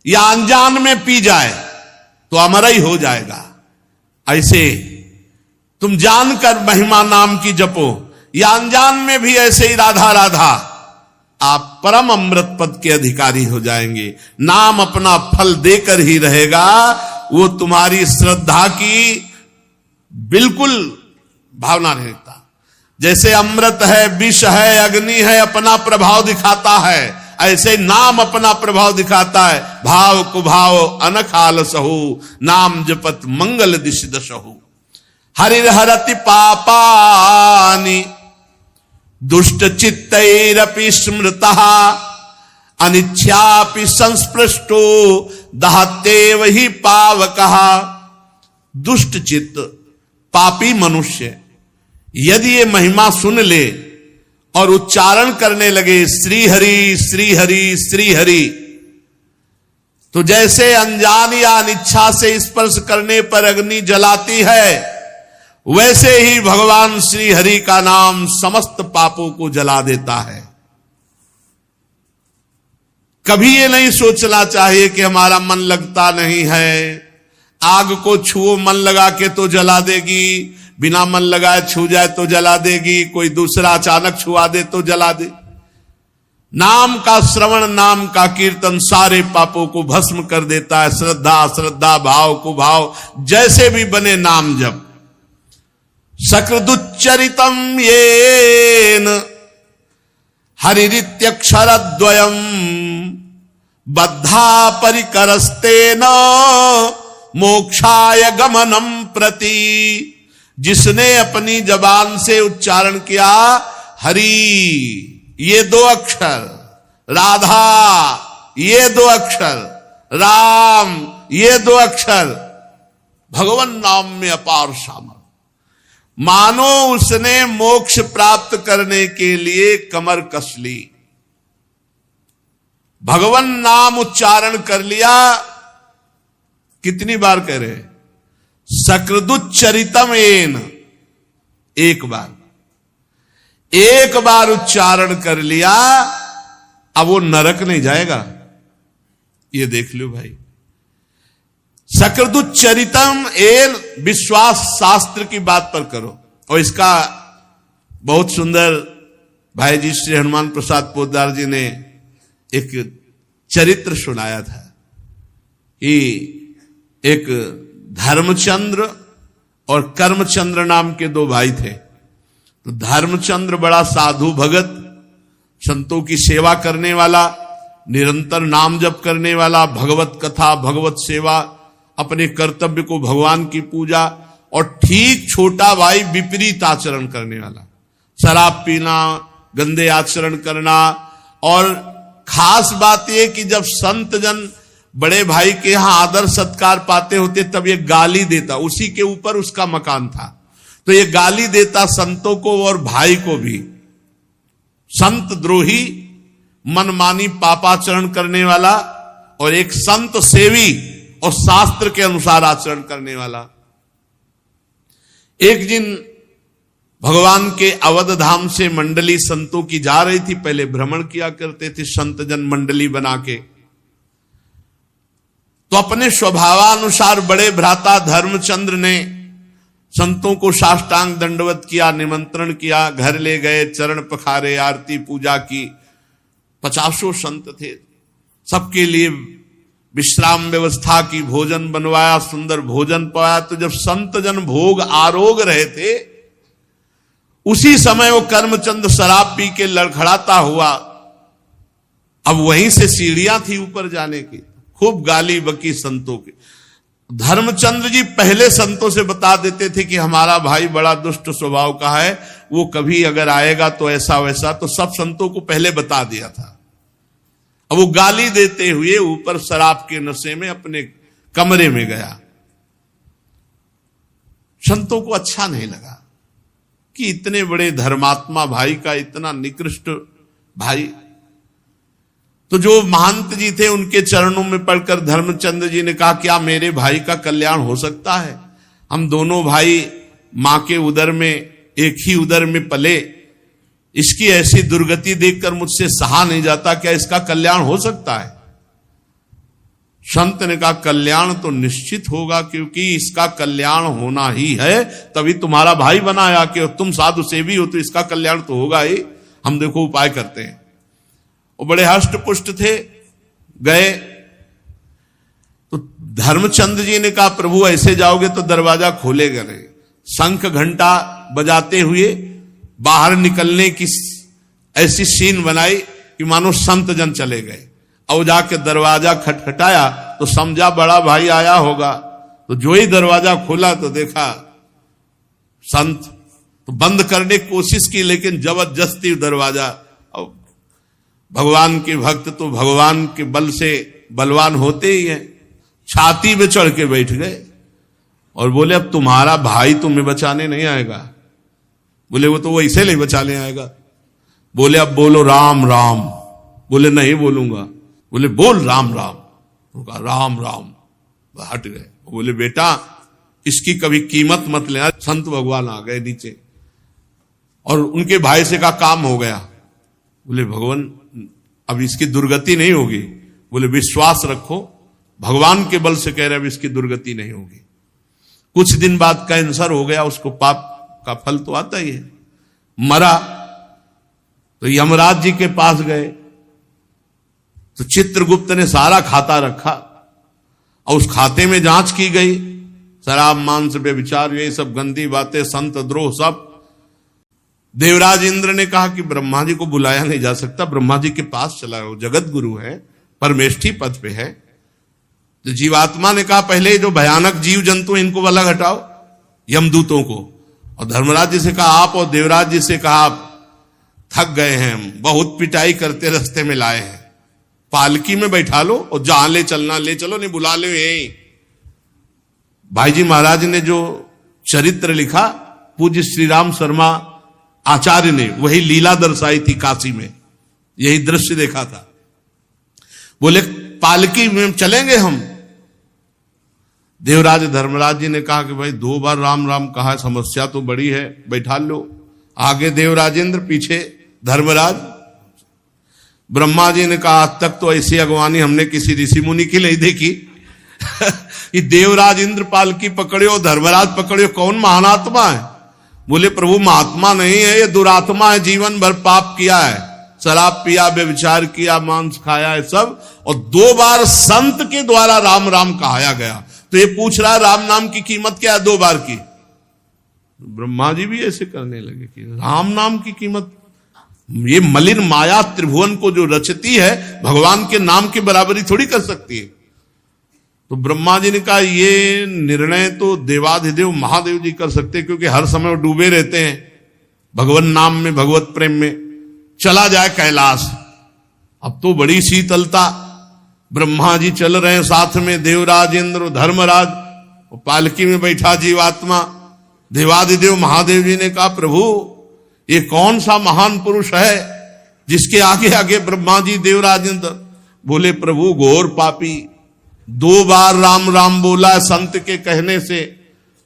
या अनजान में पी जाए तो अमर ही हो जाएगा। ऐसे तुम जानकर महिमा नाम की जपो या अनजान में भी ऐसे ही राधा राधा, आप परम अमृत पद के अधिकारी हो जाएंगे। नाम अपना फल देकर ही रहेगा, वो तुम्हारी श्रद्धा की बिल्कुल भावना नहीं रखता। जैसे अमृत है, विष है, अग्नि है, अपना प्रभाव दिखाता है, ऐसे नाम अपना प्रभाव दिखाता है। भाव कुभाव अनखाल सहु, नाम जपत मंगल दिश दशहु। हरिहरति पापानि दुष्ट चित्तैरपि स्मृतः, अनिच्छापि संस्पृष्टो दहत्येव हि पावकः। दुष्ट चित्त पापी मनुष्य यदि ये महिमा सुन ले और उच्चारण करने लगे श्री हरि श्री हरि श्री हरि, तो जैसे अनजान या अनिच्छा से स्पर्श करने पर अग्नि जलाती है, वैसे ही भगवान श्री हरि का नाम समस्त पापों को जला देता है। कभी ये नहीं सोचना चाहिए कि हमारा मन लगता नहीं है, आग को छुओ मन लगा के तो जला देगी, बिना मन लगाए छू जाए तो जला देगी, कोई दूसरा अचानक छुआ दे तो जला दे। नाम का श्रवण, नाम का कीर्तन सारे पापों को भस्म कर देता है। श्रद्धा अश्रद्धा, भाव कुभाव जैसे भी बने नाम जप। सकृदुच्चरितम येन हरिरित्यक्षरद्वयम बद्धा परिकरस्तेन मोक्षाय गमनम प्रति। जिसने अपनी जबान से उच्चारण किया हरि ये दो अक्षर, राधा ये दो अक्षर, राम ये दो अक्षर, भगवान नाम में अपार सामर्थ्य, मानो उसने मोक्ष प्राप्त करने के लिए कमर कस ली। भगवान नाम उच्चारण कर लिया, कितनी बार कह रहे? सकृदुच्चरितम एन, एक बार, एक बार उच्चारण कर लिया, अब वो नरक नहीं जाएगा। ये देख लो भाई, सकृदुच्चरितम एन, विश्वास शास्त्र की बात पर करो। और इसका बहुत सुंदर भाई जी श्री हनुमान प्रसाद पोद्दार जी ने एक चरित्र सुनाया था कि एक धर्मचंद्र और कर्मचंद्र नाम के दो भाई थे। तो धर्मचंद्र बड़ा साधु भगत, संतों की सेवा करने वाला, निरंतर नाम जप करने वाला, भगवत कथा, भगवत सेवा, अपने कर्तव्य को, भगवान की पूजा। और ठीक छोटा भाई विपरीत आचरण करने वाला, शराब पीना, गंदे आचरण करना। और खास बात यह कि जब संत जन बड़े भाई के यहां आदर सत्कार पाते होते तब ये गाली देता, उसी के ऊपर उसका मकान था, तो ये गाली देता संतों को और भाई को भी। संत द्रोही, मनमानी पापाचरण करने वाला, और एक संत सेवी और शास्त्र के अनुसार आचरण करने वाला। एक दिन भगवान के अवध धाम से मंडली संतों की जा रही थी। पहले भ्रमण किया करते थे संत जन मंडली बना के। तो अपने स्वभावानुसार बड़े भ्राता धर्मचंद्र ने संतों को साष्टांग दंडवत किया, निमंत्रण किया, घर ले गए, चरण पखारे, आरती पूजा की। 50 संत थे, सबके लिए विश्राम व्यवस्था की, भोजन बनवाया, सुंदर भोजन पाया। तो जब संत जन भोग आरोग रहे थे, उसी समय वो कर्मचंद शराब पी के लड़खड़ाता हुआ, अब वहीं से सीढ़ियां थी ऊपर जाने की, खूब गाली बकी संतों की। धर्मचंद्र जी पहले संतों से बता देते थे कि हमारा भाई बड़ा दुष्ट स्वभाव का है, वो कभी अगर आएगा तो ऐसा वैसा, तो सब संतों को पहले बता दिया था। अब वो गाली देते हुए ऊपर शराब के नशे में अपने कमरे में गया। संतों को अच्छा नहीं लगा कि इतने बड़े धर्मात्मा भाई का इतना निकृष्ट भाई। तो जो महंत जी थे उनके चरणों में पड़कर धर्मचंद्र जी ने कहा, क्या मेरे भाई का कल्याण हो सकता है? हम दोनों भाई मां के उदर में, एक ही उदर में पले, इसकी ऐसी दुर्गति देखकर मुझसे सहा नहीं जाता, क्या इसका कल्याण हो सकता है? संत ने कहा, कल्याण तो निश्चित होगा, क्योंकि इसका कल्याण होना ही है, तभी तुम्हारा भाई बनाया कि तुम साधु सेवी हो, तो इसका कल्याण तो होगा ही। हम देखो उपाय करते हैं। वो बड़े हष्ट पुष्ट थे, गए तो धर्मचंद्र जी ने कहा, प्रभु ऐसे जाओगे तो दरवाजा खोलेगा नहीं। शंख घंटा बजाते हुए बाहर निकलने की ऐसी सीन बनाई कि मानो संत जन चले गए। और जाके दरवाजा खटखटाया तो समझा बड़ा भाई आया होगा। तो जो ही दरवाजा खोला तो देखा संत। तो बंद करने की कोशिश की, लेकिन जबरदस्ती दरवाजा। भगवान के भक्त तो भगवान के बल से बलवान होते ही हैं, छाती पे चढ़ के बैठ गए और बोले, अब तुम्हारा भाई तुम्हें बचाने नहीं आएगा। बोले, वो तो वैसे नहीं बचाने आएगा। बोले, अब बोलो राम राम। बोले, नहीं बोलूंगा। बोले, बोल राम राम। कहा राम राम। हट गए। बोले, बेटा इसकी कभी कीमत मत लेना। संत भगवान आ गए नीचे और उनके भाई से कहा, काम हो गया। बोले, भगवान अब इसकी दुर्गति नहीं होगी। बोले, विश्वास रखो, भगवान के बल से कह रहे, अब इसकी दुर्गति नहीं होगी। कुछ दिन बाद कैंसर हो गया, उसको पाप का फल तो आता ही है, मरा। तो यमराज जी के पास गए तो चित्रगुप्त ने सारा खाता रखा और उस खाते में जांच की गई, शराब मांस व्यभिचार ये सब गंदी बातें, संत द्रोह सब। देवराज इंद्र ने कहा कि ब्रह्मा जी को बुलाया नहीं जा सकता, ब्रह्मा जी के पास चला, वो जगत गुरु है, परमेष्ठी पद पे है। तो जीवात्मा ने कहा, पहले जो भयानक जीव जंतु इनको अलग हटाओ, यमदूतों को। और धर्मराज जी से कहा आप, और देवराज जी से कहा आप थक गए हैं, हम बहुत पिटाई करते रास्ते में लाए हैं, पालकी में बैठा लो और जहां ले चलना ले चलो, नहीं बुला लो यही। भाई जी महाराज ने जो चरित्र लिखा, पूज्य श्री राम शर्मा आचार्य ने वही लीला दर्शाई थी काशी में, यही दृश्य देखा था। बोले, पालकी में चलेंगे हम। देवराज धर्मराज जी ने कहा कि भाई 2 बार राम राम कहा, समस्या तो बड़ी है, बैठा लो। आगे देवराजेंद्र, पीछे धर्मराज। ब्रह्मा जी ने कहा, आज तक तो ऐसी अगवानी हमने किसी ऋषि मुनि की नहीं देखी। कि देवराज इंद्र पालकी पकड़े हो, धर्मराज पकड़े हो, कौन महानात्मा है? बोले, प्रभु महात्मा नहीं है, ये दुरात्मा है, जीवन भर पाप किया है, शराब पिया, व्यभिचार किया, मांस खाया है सब, और 2 बार संत के द्वारा राम राम कहाया गया। तो ये पूछ रहा है राम नाम की कीमत क्या है 2 बार की? ब्रह्मा जी भी ऐसे करने लगे कि राम नाम की कीमत, ये मलिन माया त्रिभुवन को जो रचती है, भगवान के नाम की बराबरी थोड़ी कर सकती है। तो ब्रह्मा जी ने कहा, ये निर्णय तो देवाधिदेव महादेव जी कर सकते, क्योंकि हर समय वो डूबे रहते हैं भगवान नाम में, भगवत प्रेम में। चला जाए कैलाश। अब तो बड़ी शीतलता, ब्रह्मा जी चल रहे हैं साथ में, देवराज इंद्र, धर्मराज, पालकी में बैठा जीवात्मा। देवाधिदेव महादेव जी ने कहा, प्रभु ये कौन सा महान पुरुष है जिसके आगे आगे ब्रह्मा जी, देवराज इंद्र? बोले, प्रभु घोर पापी, 2 बार राम राम बोला है संत के कहने से,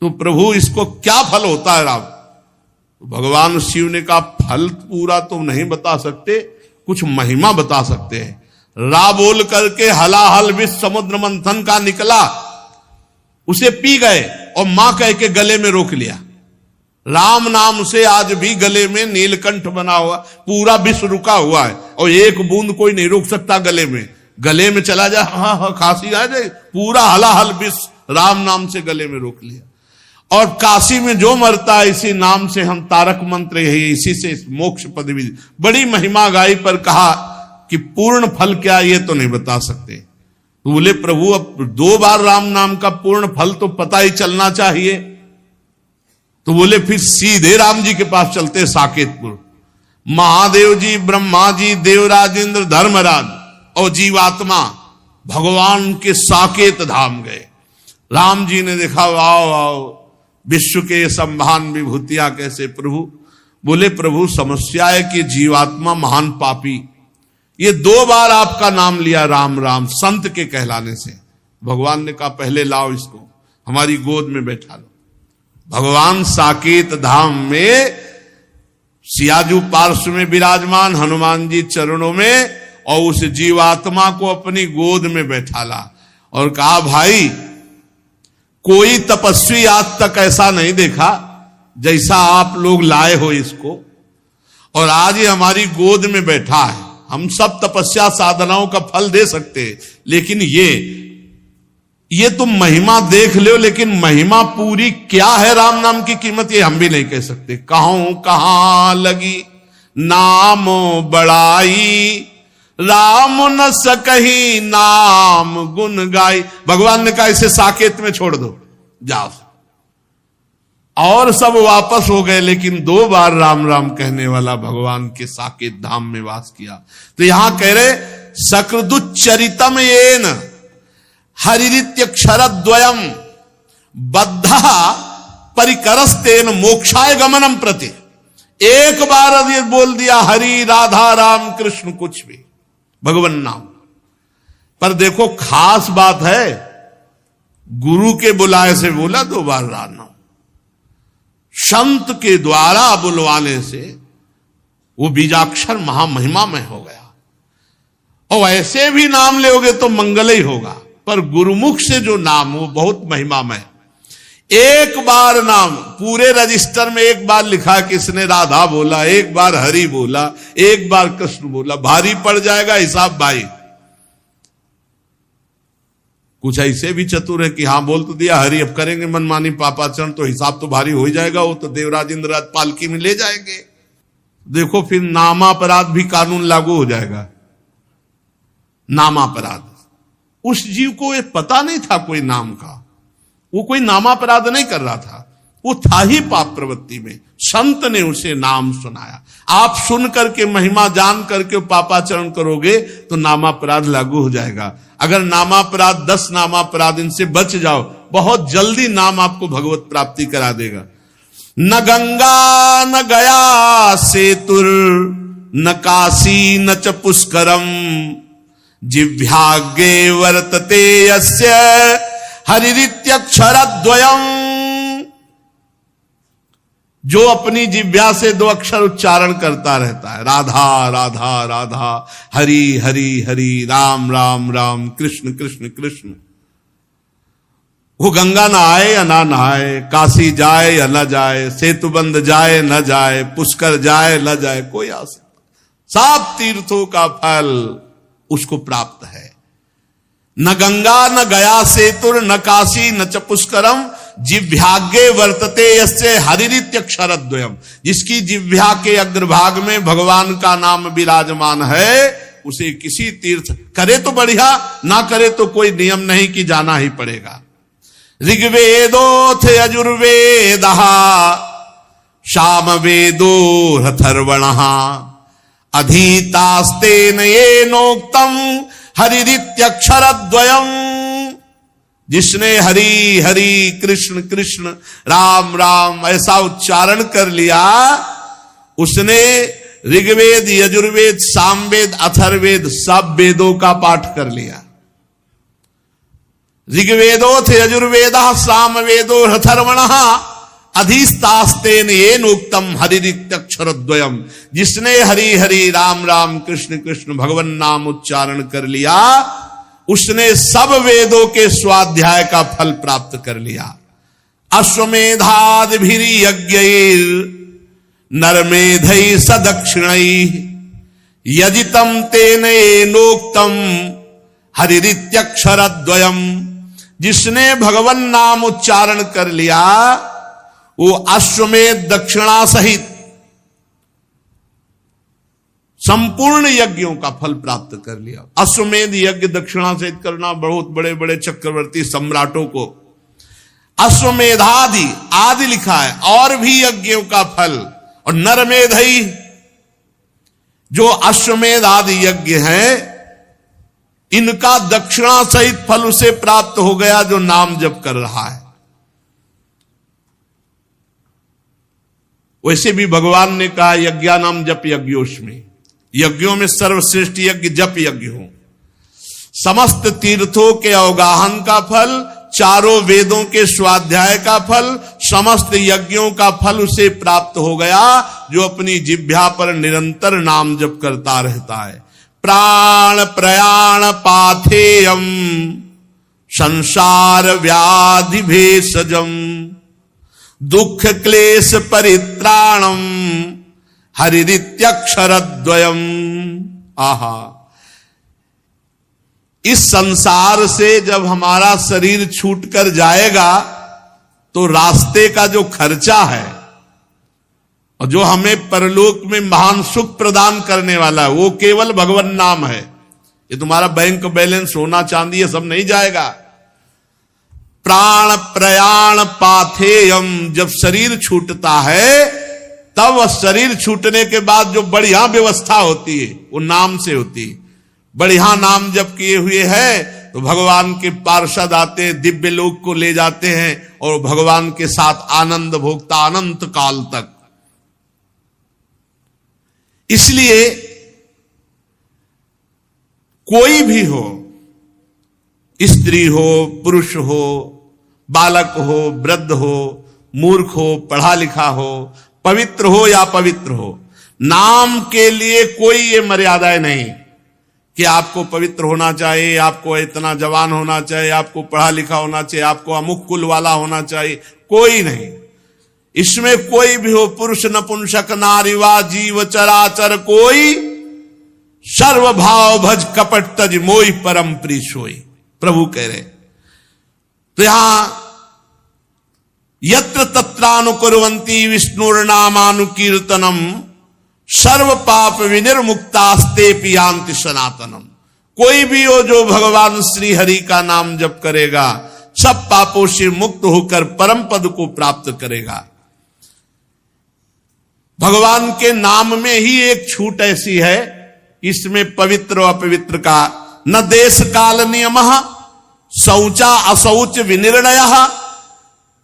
तो प्रभु इसको क्या फल होता है? राम। तो भगवान शिव ने कहा, फल पूरा तो नहीं बता सकते, कुछ महिमा बता सकते हैं। रा बोल करके हलाहल विष समुद्र मंथन का निकला, उसे पी गए और मां कह के गले में रोक लिया। राम नाम से आज भी गले में नीलकंठ बना हुआ, पूरा विष रुका हुआ है और एक बूंद कोई नहीं रोक सकता गले में। गले में चला जाए, हाँ हाँ खांसी आ जाए, पूरा हलाहल विष राम नाम से गले में रोक लिया। और काशी में जो मरता है इसी नाम से, हम तारक मंत्र यही, इसी से मोक्ष पदवी, बड़ी महिमा गाई, पर कहा कि पूर्ण फल क्या ये तो नहीं बता सकते। तो बोले प्रभु अब 2 बार राम नाम का पूर्ण फल तो पता ही चलना चाहिए। तो बोले फिर सीधे राम जी के पास चलते साकेतपुर। महादेव जी, ब्रह्मा जी, देवराजेंद्र, धर्मराज और जीवात्मा भगवान के साकेत धाम गए। राम जी ने देखा, आओ आओ विश्व के संभान विभूतियां कैसे प्रभु। बोले प्रभु समस्या है कि जीवात्मा महान पापी, ये 2 बार आपका नाम लिया राम राम संत के कहलाने से। भगवान ने कहा पहले लाओ इसको, हमारी गोद में बैठा लो। भगवान साकेत धाम में सियाजू पार्श्व में विराजमान, हनुमान जी चरणों में, और उस जीवात्मा को अपनी गोद में बैठा ला और कहा भाई कोई तपस्वी आज तक ऐसा नहीं देखा जैसा आप लोग लाए हो इसको, और आज ये हमारी गोद में बैठा है। हम सब तपस्या साधनाओं का फल दे सकते हैं, लेकिन ये तुम महिमा देख लो, लेकिन महिमा पूरी क्या है राम नाम की कीमत ये हम भी नहीं कह सकते। कहूं कहां लगी नाम बड़ाई, राम न सकही नाम गुण गाई। भगवान ने कहा इसे साकेत में छोड़ दो, जाओ। और सब वापस हो गए, लेकिन 2 बार राम राम कहने वाला भगवान के साकेत धाम में वास किया। तो यहां कह रहे सकृदुच्चरितम येन हरिरित्यक्षरद्वयम बद्धा परिकरस्तेन मोक्षाय गमनम प्रति। एक बार यदि बोल दिया हरि राधा राम कृष्ण कुछ भी भगवान नाम, पर देखो खास बात है गुरु के बुलाए से बोला 2 बार राम नाम, संत के द्वारा बुलवाने से वो बीजाक्षर महामहिमामय हो गया। और ऐसे भी नाम लोगे तो मंगल ही होगा, पर गुरुमुख से जो नाम वो बहुत महिमामय। एक बार नाम पूरे रजिस्टर में एक बार लिखा किसने राधा बोला, एक बार हरि बोला, एक बार कृष्ण बोला, भारी पड़ जाएगा हिसाब भाई। कुछ ऐसे भी चतुर है कि हाँ बोल तो दिया हरि, अब करेंगे मनमानी पापाचरण तो हिसाब तो भारी हो ही जाएगा, वो तो देवराजेंद्र पालकी में ले जाएंगे। देखो फिर नामापराध भी कानून लागू हो जाएगा। नामापराध, उस जीव को ये पता नहीं था कोई नाम का, वो कोई नामापराध नहीं कर रहा था, वो था ही पाप प्रवृत्ति में। संत ने उसे नाम सुनाया। आप सुन करके महिमा जान करके पापाचरण करोगे तो नामापराध लागू हो जाएगा। अगर नामापराध 10 नामापराध इनसे बच जाओ, बहुत जल्दी नाम आपको भगवत प्राप्ति करा देगा। न गंगा न गया सेतुर न काशी न च पुष्करम जिह्वाग्रे वर्तते यस्य हरिरित्यक्षरद्वयम्। जो अपनी जिह्वा से 2 अक्षर उच्चारण करता रहता है, राधा राधा राधा, हरि हरि हरि, राम राम राम, कृष्ण कृष्ण कृष्ण, वो गंगा नहाए या ना नहाए, काशी जाए या न जाए, सेतुबंध जाए न जाए, पुष्कर जाए न जाए, कोई आ सकता, सब तीर्थों का फल उसको प्राप्त है। न गंगा न गया सेतुर न काशी न च पुष्करम जिह्वाग्रे वर्तते यस्य हरिरित्यक्षरद्वयम्। जिसकी जिह्वा के अग्रभाग में भगवान का नाम विराजमान है, उसे किसी तीर्थ करे तो बढ़िया, ना करे तो कोई नियम नहीं कि जाना ही पड़ेगा। ऋग्वेदोथ यजुर्वेदः सामवेदो अथर्वणः अधीतास्तेन येनोक्तम् हरिरित्यक्षरद्वयम्। जिसने हरि हरि कृष्ण कृष्ण राम राम ऐसा उच्चारण कर लिया, उसने ऋग्वेद यजुर्वेद सामवेद अथर्ववेद सब वेदों का पाठ कर लिया। ऋग्वेदोथ यजुर्वेदः सामवेदो अथर्वणः अधिस्तास्तेन येनोक्तम हरिरित्यक्षरद्वयम्। जिसने हरि हरि राम राम कृष्ण कृष्ण भगवान नाम उच्चारण कर लिया, उसने सब वेदों के स्वाध्याय का फल प्राप्त कर लिया। अश्वमेधादिभिर्यज्ञैर् नरमेधैः सदक्षिणैः यजितम तेन येनोक्तम हरिरित्यक्षरद्वयम, जिसने भगवन नाम उच्चारण कर लिया वो अश्वमेध दक्षिणा सहित संपूर्ण यज्ञों का फल प्राप्त कर लिया। अश्वमेध यज्ञ दक्षिणा सहित करना, बहुत बड़े बड़े चक्रवर्ती सम्राटों को अश्वमेधादि आदि लिखा है, और भी यज्ञों का फल। और नरमेधई जो अश्वमेध आदि यज्ञ है, इनका दक्षिणा सहित फल उसे प्राप्त हो गया जो नाम जप कर रहा है। वैसे भी भगवान ने कहा यज्ञानाम जप यज्ञोस्मि, यज्ञों में सर्वश्रेष्ठ यज्ञ जप यज्ञ हो। समस्त तीर्थों के अवगाहन का फल, चारों वेदों के स्वाध्याय का फल, समस्त यज्ञों का फल उसे प्राप्त हो गया जो अपनी जिह्वा पर निरंतर नाम जप करता रहता है। प्राण प्रयाण पाथेयम संसार व्याधि भेषजम दुख क्लेश परित्राणम हरिरित्यक्षरद्वयम। आहा, इस संसार से जब हमारा शरीर छूटकर जाएगा तो रास्ते का जो खर्चा है और जो हमें परलोक में महान सुख प्रदान करने वाला है वो केवल भगवान नाम है। ये तुम्हारा बैंक बैलेंस, सोना चांदी ये सब नहीं जाएगा। प्राण प्रयाण पाथेयम, जब शरीर छूटता है तब शरीर छूटने के बाद जो बढ़िया व्यवस्था होती है वो नाम से होती है। बढ़िया नाम जब किए हुए है तो भगवान के पार्षद आते, दिव्य लोक को ले जाते हैं और भगवान के साथ आनंद भोगता अनंत काल तक। इसलिए कोई भी हो, स्त्री हो, पुरुष हो, बालक हो, वृद्ध हो, मूर्ख हो, पढ़ा लिखा हो, पवित्र हो या पवित्र हो, नाम के लिए कोई ये मर्यादाएं नहीं कि आपको पवित्र होना चाहिए, आपको इतना जवान होना चाहिए, आपको पढ़ा लिखा होना चाहिए, आपको अमुक कुल वाला होना चाहिए, कोई नहीं। इसमें कोई भी हो, पुरुष नपुंसक नारीवा जीव चराचर कोई, सर्वभाव भज कपट तज मोई परम प्री सोई, प्रभु कह रहे। तो यहां यत्र तत्रानुकुर्वन्ति विष्णुर्नामानुकीर्तनम सर्व पाप विनिर्मुक्तास्ते पियांति सनातनम। कोई भी हो जो भगवान श्री हरि का नाम जप करेगा सब पापों से मुक्त होकर परम पद को प्राप्त करेगा। भगवान के नाम में ही एक छूट ऐसी है, इसमें पवित्र और अपवित्र का न देश काल नियमः शौचा अशौच विनिर्णयः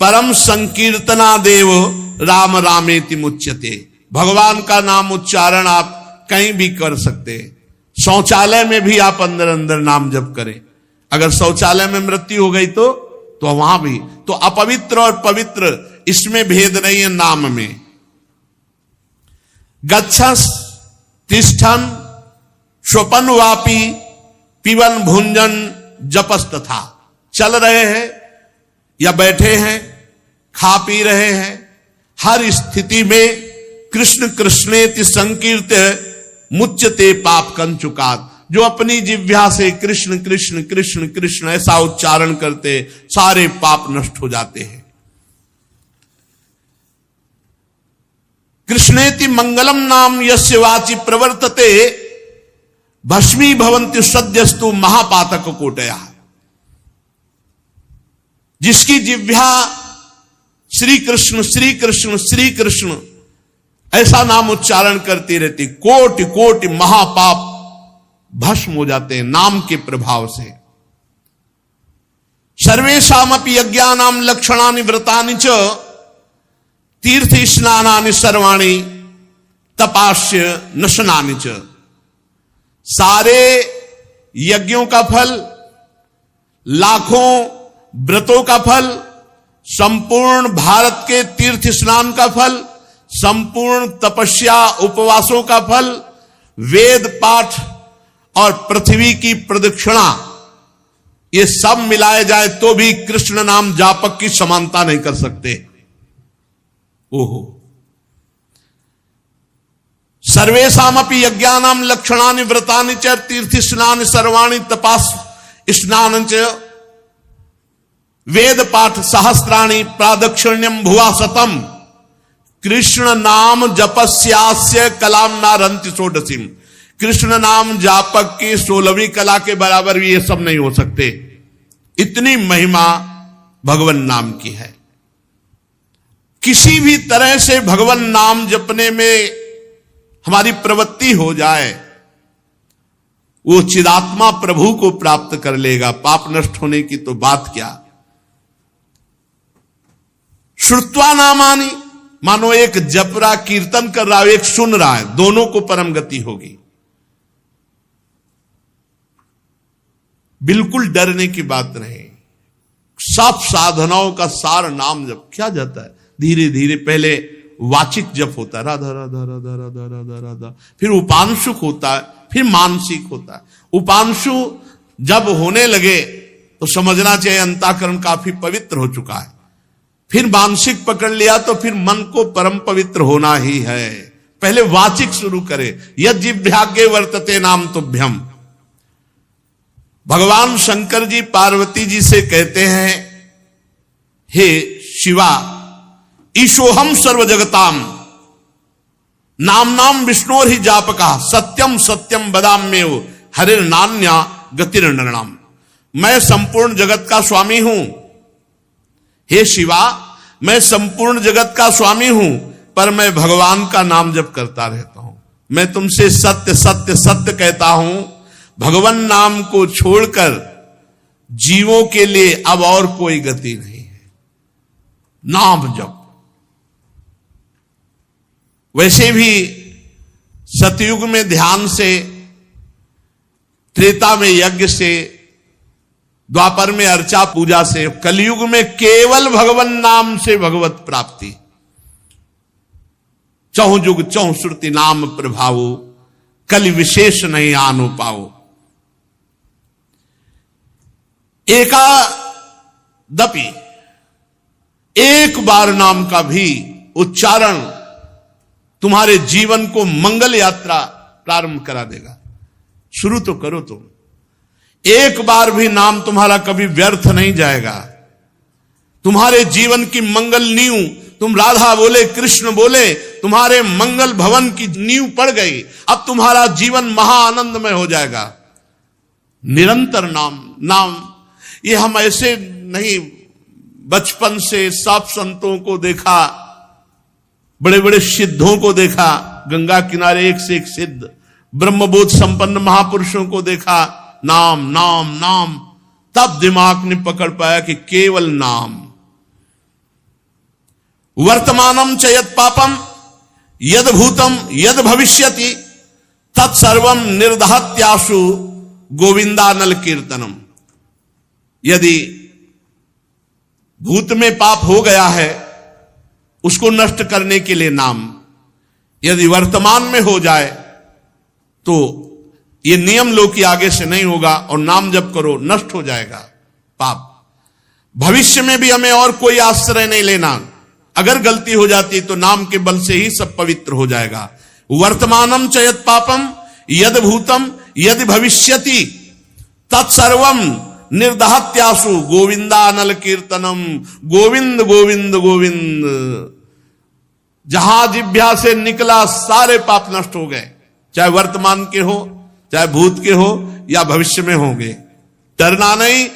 परम संकीर्तना देव राम रामेति मुच्यते। भगवान का नाम उच्चारण आप कहीं भी कर सकते हैं। शौचालय में भी आप अंदर अंदर नाम जप करें। अगर शौचालय में मृत्यु हो गई तो वहां भी, तो अपवित्र और पवित्र इसमें भेद नहीं है नाम में। गच्छस तिष्ठन स्वपन वापी पिबन भुंजन जपस तथा, चल रहे हैं या बैठे हैं, खा पी रहे हैं, हर स्थिति में कृष्ण कृष्णेति संकीर्त मुच्यते पाप कंचुकात। जो अपनी जिह्वा से कृष्ण कृष्ण कृष्ण कृष्ण ऐसा उच्चारण करते सारे पाप नष्ट हो जाते हैं। कृष्णेति मंगलम नाम यस्य वाचि प्रवर्तते भस्मी भवन्ति सद्यस्तु महापातक कोटया। जिसकी जिह्वा श्री कृष्ण श्री कृष्ण श्री कृष्ण ऐसा नाम उच्चारण करती रहती, कोटि कोटि महापाप भस्म हो जाते हैं नाम के प्रभाव से। सर्वेषामपि यज्ञानाम लक्षणानि व्रतानि च तीर्थ स्नानानि सर्वाणि तपास्य नशनानि च। सारे यज्ञों का फल, लाखों व्रतों का फल, संपूर्ण भारत के तीर्थ स्नान का फल, संपूर्ण तपस्या उपवासों का फल, वेद पाठ और पृथ्वी की प्रदक्षिणा, ये सब मिलाए जाए तो भी कृष्ण नाम जापक की समानता नहीं कर सकते। ओहो, सर्वेषामपि यज्ञानाम लक्षणानि व्रतानि च तीर्थ स्नान सर्वाणि स्नान च वेद पाठ सहस्राणि प्रादक्षिण्यम भुवा शतम कृष्ण नाम जपस्यास्य कलाम नारंति षोडशीम। कृष्ण नाम जापक की 16वीं कला के बराबर भी ये सब नहीं हो सकते। इतनी महिमा भगवान नाम की है। किसी भी तरह से भगवान नाम जपने में हमारी प्रवृत्ति हो जाए, वो चिदात्मा प्रभु को प्राप्त कर लेगा। पाप नष्ट होने की तो बात क्या। श्रुत्वा नामानि, मानो एक जप रहा कीर्तन कर रहा है, एक सुन रहा है, दोनों को परम गति होगी। बिल्कुल डरने की बात नहीं। सब साधनाओं का सार नाम जप। क्या जाता है धीरे धीरे, पहले वाचिक जप होता है, राधा राधा राधा राधा राधा राधा, फिर उपांशुक होता है, फिर मानसिक होता है। उपांशु जब होने लगे तो समझना चाहिए अंतःकरण काफी पवित्र हो चुका है। फिर मानसिक पकड़ लिया तो फिर मन को परम पवित्र होना ही है। पहले वाचिक शुरू करे। यद जिह्वाग्रे वर्तते नाम तुभ्यम। भगवान शंकर जी पार्वती जी से कहते हैं, हे शिवा, ईशोहम सर्व जगताम नाम नाम विष्णोर ही जापका सत्यम सत्यम बदाम्येव हरिर नान्या गतिर्नृणाम। मैं संपूर्ण जगत का स्वामी हूं। हे शिवा, मैं संपूर्ण जगत का स्वामी हूं, पर मैं भगवान का नाम जप करता रहता हूं। मैं तुमसे सत्य सत्य सत्य कहता हूं, भगवान नाम को छोड़कर जीवों के लिए अब और कोई गति नहीं है। नाम जप। वैसे भी सतयुग में ध्यान से, त्रेता में यज्ञ से, द्वापर में अर्चा पूजा से, कलयुग में केवल भगवान नाम से भगवत प्राप्ति। चहु जुग चहु श्रुति नाम प्रभावो, कलि विशेष नहीं आनु पाओ। एकादपि, एक बार नाम का भी उच्चारण तुम्हारे जीवन को मंगल यात्रा प्रारंभ करा देगा। शुरू तो करो तुम। एक बार भी नाम तुम्हारा कभी व्यर्थ नहीं जाएगा। तुम्हारे जीवन की मंगल नींव, तुम राधा बोले कृष्ण बोले, तुम्हारे मंगल भवन की नींव पड़ गई। अब तुम्हारा जीवन महाआनंदमय हो जाएगा। निरंतर नाम नाम। ये हम ऐसे नहीं, बचपन से सब संतों को देखा, बड़े बड़े सिद्धों को देखा, गंगा किनारे एक से एक सिद्ध ब्रह्मबोध संपन्न महापुरुषों को देखा, नाम नाम नाम। तब दिमाग ने पकड़ पाया कि केवल नाम। वर्तमानम च यद पापम यद भूतम यद भविष्यति तत्सर्वम निर्दहत्याशु गोविंदानल कीर्तनम। यदि भूत में पाप हो गया है, उसको नष्ट करने के लिए नाम। यदि वर्तमान में हो जाए तो ये नियम लो कि आगे से नहीं होगा, और नाम जप करो, नष्ट हो जाएगा पाप। भविष्य में भी हमें और कोई आश्रय नहीं लेना। अगर गलती हो जाती तो नाम के बल से ही सब पवित्र हो जाएगा। वर्तमानम च यद पापम यद भूतम यद भविष्यति तत्सर्वम निर्दहत्यासु गोविंदानल कीर्तनम। गोविंद गोविंद गोविंद। जहां जिह्वा से निकला सारे पाप नष्ट हो गए, चाहे वर्तमान के हो, चाहे भूत के हो, या भविष्य में होंगे। डरना नहीं,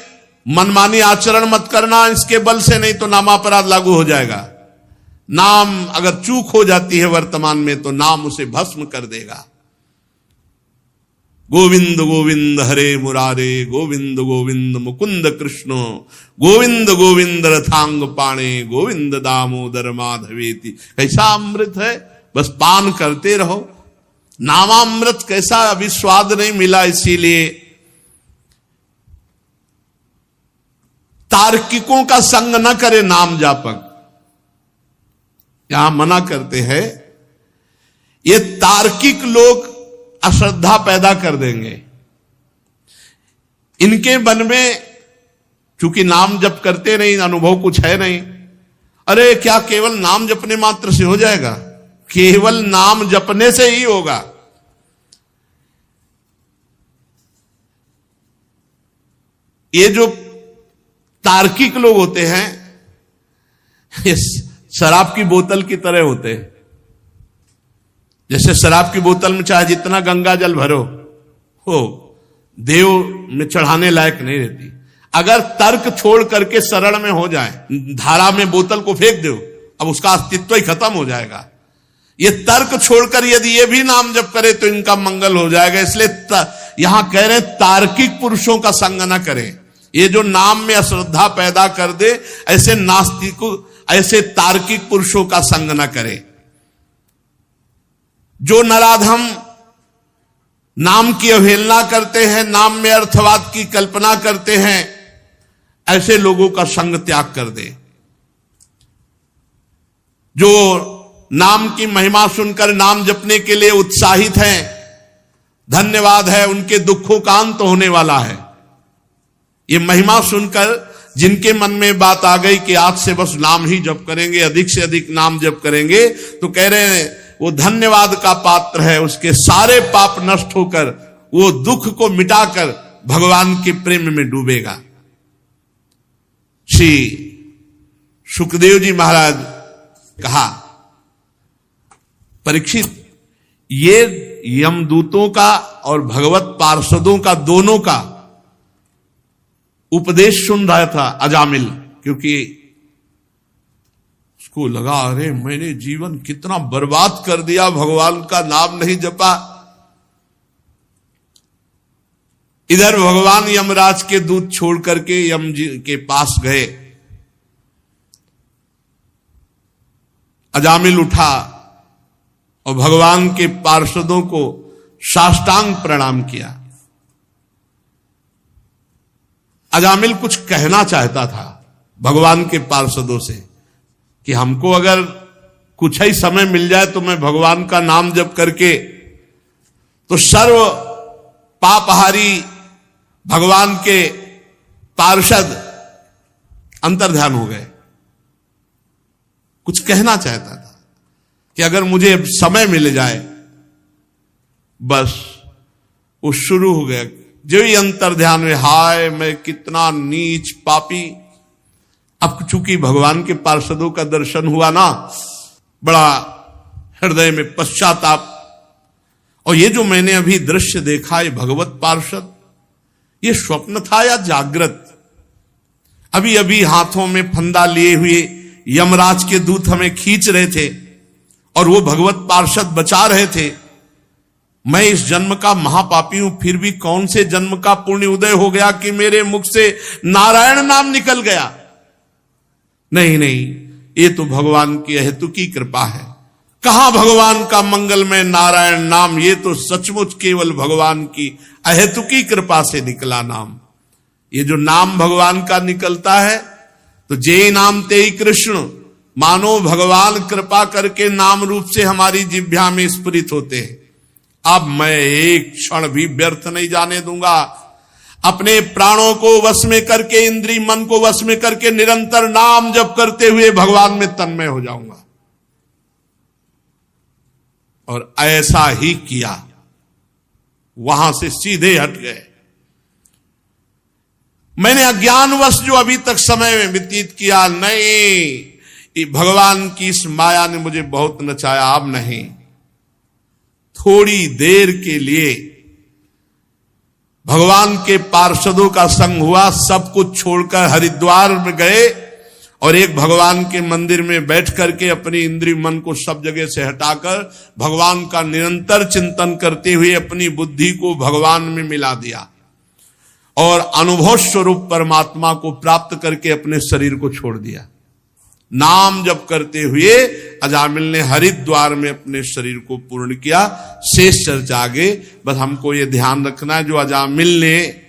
मनमानी आचरण मत करना इसके बल से, नहीं तो नामापराध लागू हो जाएगा। नाम अगर चूक हो जाती है वर्तमान में तो नाम उसे भस्म कर देगा। गोविंद गोविंद हरे मुरारे, गोविंद गोविंद मुकुंद कृष्ण, गोविंद गोविंद रथांग पाणे, गोविंद दामोदर माधवेति। कैसा अमृत है, बस पान करते रहो। नामामृत कैसा, अभी स्वाद नहीं मिला, इसीलिए तार्किकों का संग न करे नाम जापक। यहां मना करते हैं, ये तार्किक लोग अश्रद्धा पैदा कर देंगे। इनके मन में चूंकि नाम जप करते नहीं, अनुभव कुछ है नहीं, अरे क्या केवल नाम जपने मात्र से हो जाएगा? केवल नाम जपने से ही होगा। ये जो तार्किक लोग होते हैं ये शराब की बोतल की तरह होते हैं। जैसे शराब की बोतल में चाहे जितना गंगा जल भरो हो, देव में चढ़ाने लायक नहीं रहती। अगर तर्क छोड़ करके सरल में हो जाए, धारा में बोतल को फेंक दो, अब उसका अस्तित्व ही खत्म हो जाएगा। ये तर्क छोड़कर यदि ये भी नाम जप करे तो इनका मंगल हो जाएगा। इसलिए यहां कह रहे हैं तार्किक पुरुषों का संग न करें। ये जो नाम में अश्रद्धा पैदा कर दे, ऐसे नास्तिकों, ऐसे तार्किक पुरुषों का संग न करें। जो नराधम नाम की अवहेलना करते हैं, नाम में अर्थवाद की कल्पना करते हैं, ऐसे लोगों का संग त्याग कर दे। जो नाम की महिमा सुनकर नाम जपने के लिए उत्साहित हैं, धन्यवाद है, उनके दुखों का अंत होने वाला है। ये महिमा सुनकर जिनके मन में बात आ गई कि आज से बस नाम ही जप करेंगे, अधिक से अधिक नाम जप करेंगे, तो कह रहे हैं वो धन्यवाद का पात्र है। उसके सारे पाप नष्ट होकर वो दुख को मिटाकर भगवान के प्रेम में डूबेगा। श्री सुखदेव जी महाराज कहा, परीक्षित, ये यमदूतों का और भगवत पार्षदों का, दोनों का उपदेश सुन रहा था अजामिल, क्योंकि उसको लगा अरे मैंने जीवन कितना बर्बाद कर दिया, भगवान का नाम नहीं जपा। इधर भगवान यमराज के दूत छोड़ करके यम जी के पास गए। अजामिल उठा और भगवान के पार्षदों को साष्टांग प्रणाम किया। अजामिल कुछ कहना चाहता था भगवान के पार्षदों से कि हमको अगर कुछ ही समय मिल जाए तो मैं भगवान का नाम जप करके, तो सर्व पापहारी भगवान के पार्षद अंतर्ध्यान हो गए। कुछ कहना चाहता था कि अगर मुझे समय मिल जाए, बस वो शुरू हो गया। जो ही अंतर्ध्यान में, हाय मैं कितना नीच पापी। अब चूंकि भगवान के पार्षदों का दर्शन हुआ ना, बड़ा हृदय में पश्चाताप। और ये जो मैंने अभी दृश्य देखा, ये भगवत पार्षद, ये स्वप्न था या जागृत? अभी अभी हाथों में फंदा लिए हुए यमराज के दूत हमें खींच रहे थे और वो भगवत पार्षद बचा रहे थे। मैं इस जन्म का महापापी हूं, फिर भी कौन से जन्म का पुण्य उदय हो गया कि मेरे मुख से नारायण नाम निकल गया। नहीं नहीं, ये तो भगवान की अहेतुकी कृपा है। कहां भगवान का मंगलमय नारायण नाम, ये तो सचमुच केवल भगवान की अहेतुकी कृपा से निकला नाम। ये जो नाम भगवान का निकलता है, तो जे नाम ते ही कृष्ण, मानो भगवान कृपा करके नाम रूप से हमारी जिह्वा में स्फुरित होते हैं। अब मैं एक क्षण भी व्यर्थ नहीं जाने दूंगा। अपने प्राणों को वश में करके, इंद्रिय मन को वश में करके निरंतर नाम जप करते हुए भगवान में तन्मय हो जाऊंगा। और ऐसा ही किया, वहां से सीधे हट गए। मैंने अज्ञानवश जो अभी तक समय व्यतीत किया, नहीं, भगवान की इस माया ने मुझे बहुत नचाया। अब नहीं, थोड़ी देर के लिए भगवान के पार्षदों का संग हुआ, सब कुछ छोड़कर हरिद्वार में गए और एक भगवान के मंदिर में बैठ करके अपनी इंद्रिय मन को सब जगह से हटाकर भगवान का निरंतर चिंतन करते हुए अपनी बुद्धि को भगवान में मिला दिया और अनुभव स्वरूप परमात्मा को प्राप्त करके अपने शरीर को छोड़ दिया। नाम जप करते हुए अजामिल ने हरिद्वार में अपने शरीर को पूर्ण किया। शेष चर्चा आगे। बस हमको ये ध्यान रखना है, जो अजामिल ने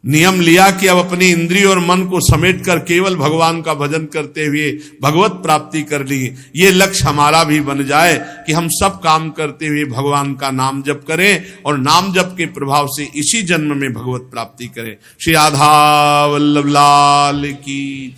नियम लिया कि अब अपनी इंद्रिय और मन को समेट कर केवल भगवान का भजन करते हुए भगवत प्राप्ति कर ली, ये लक्ष्य हमारा भी बन जाए कि हम सब काम करते हुए भगवान का नाम जप करें और नाम जप के प्रभाव से इसी जन्म में भगवत प्राप्ति करें। श्री राधा वल्लभ लाल की।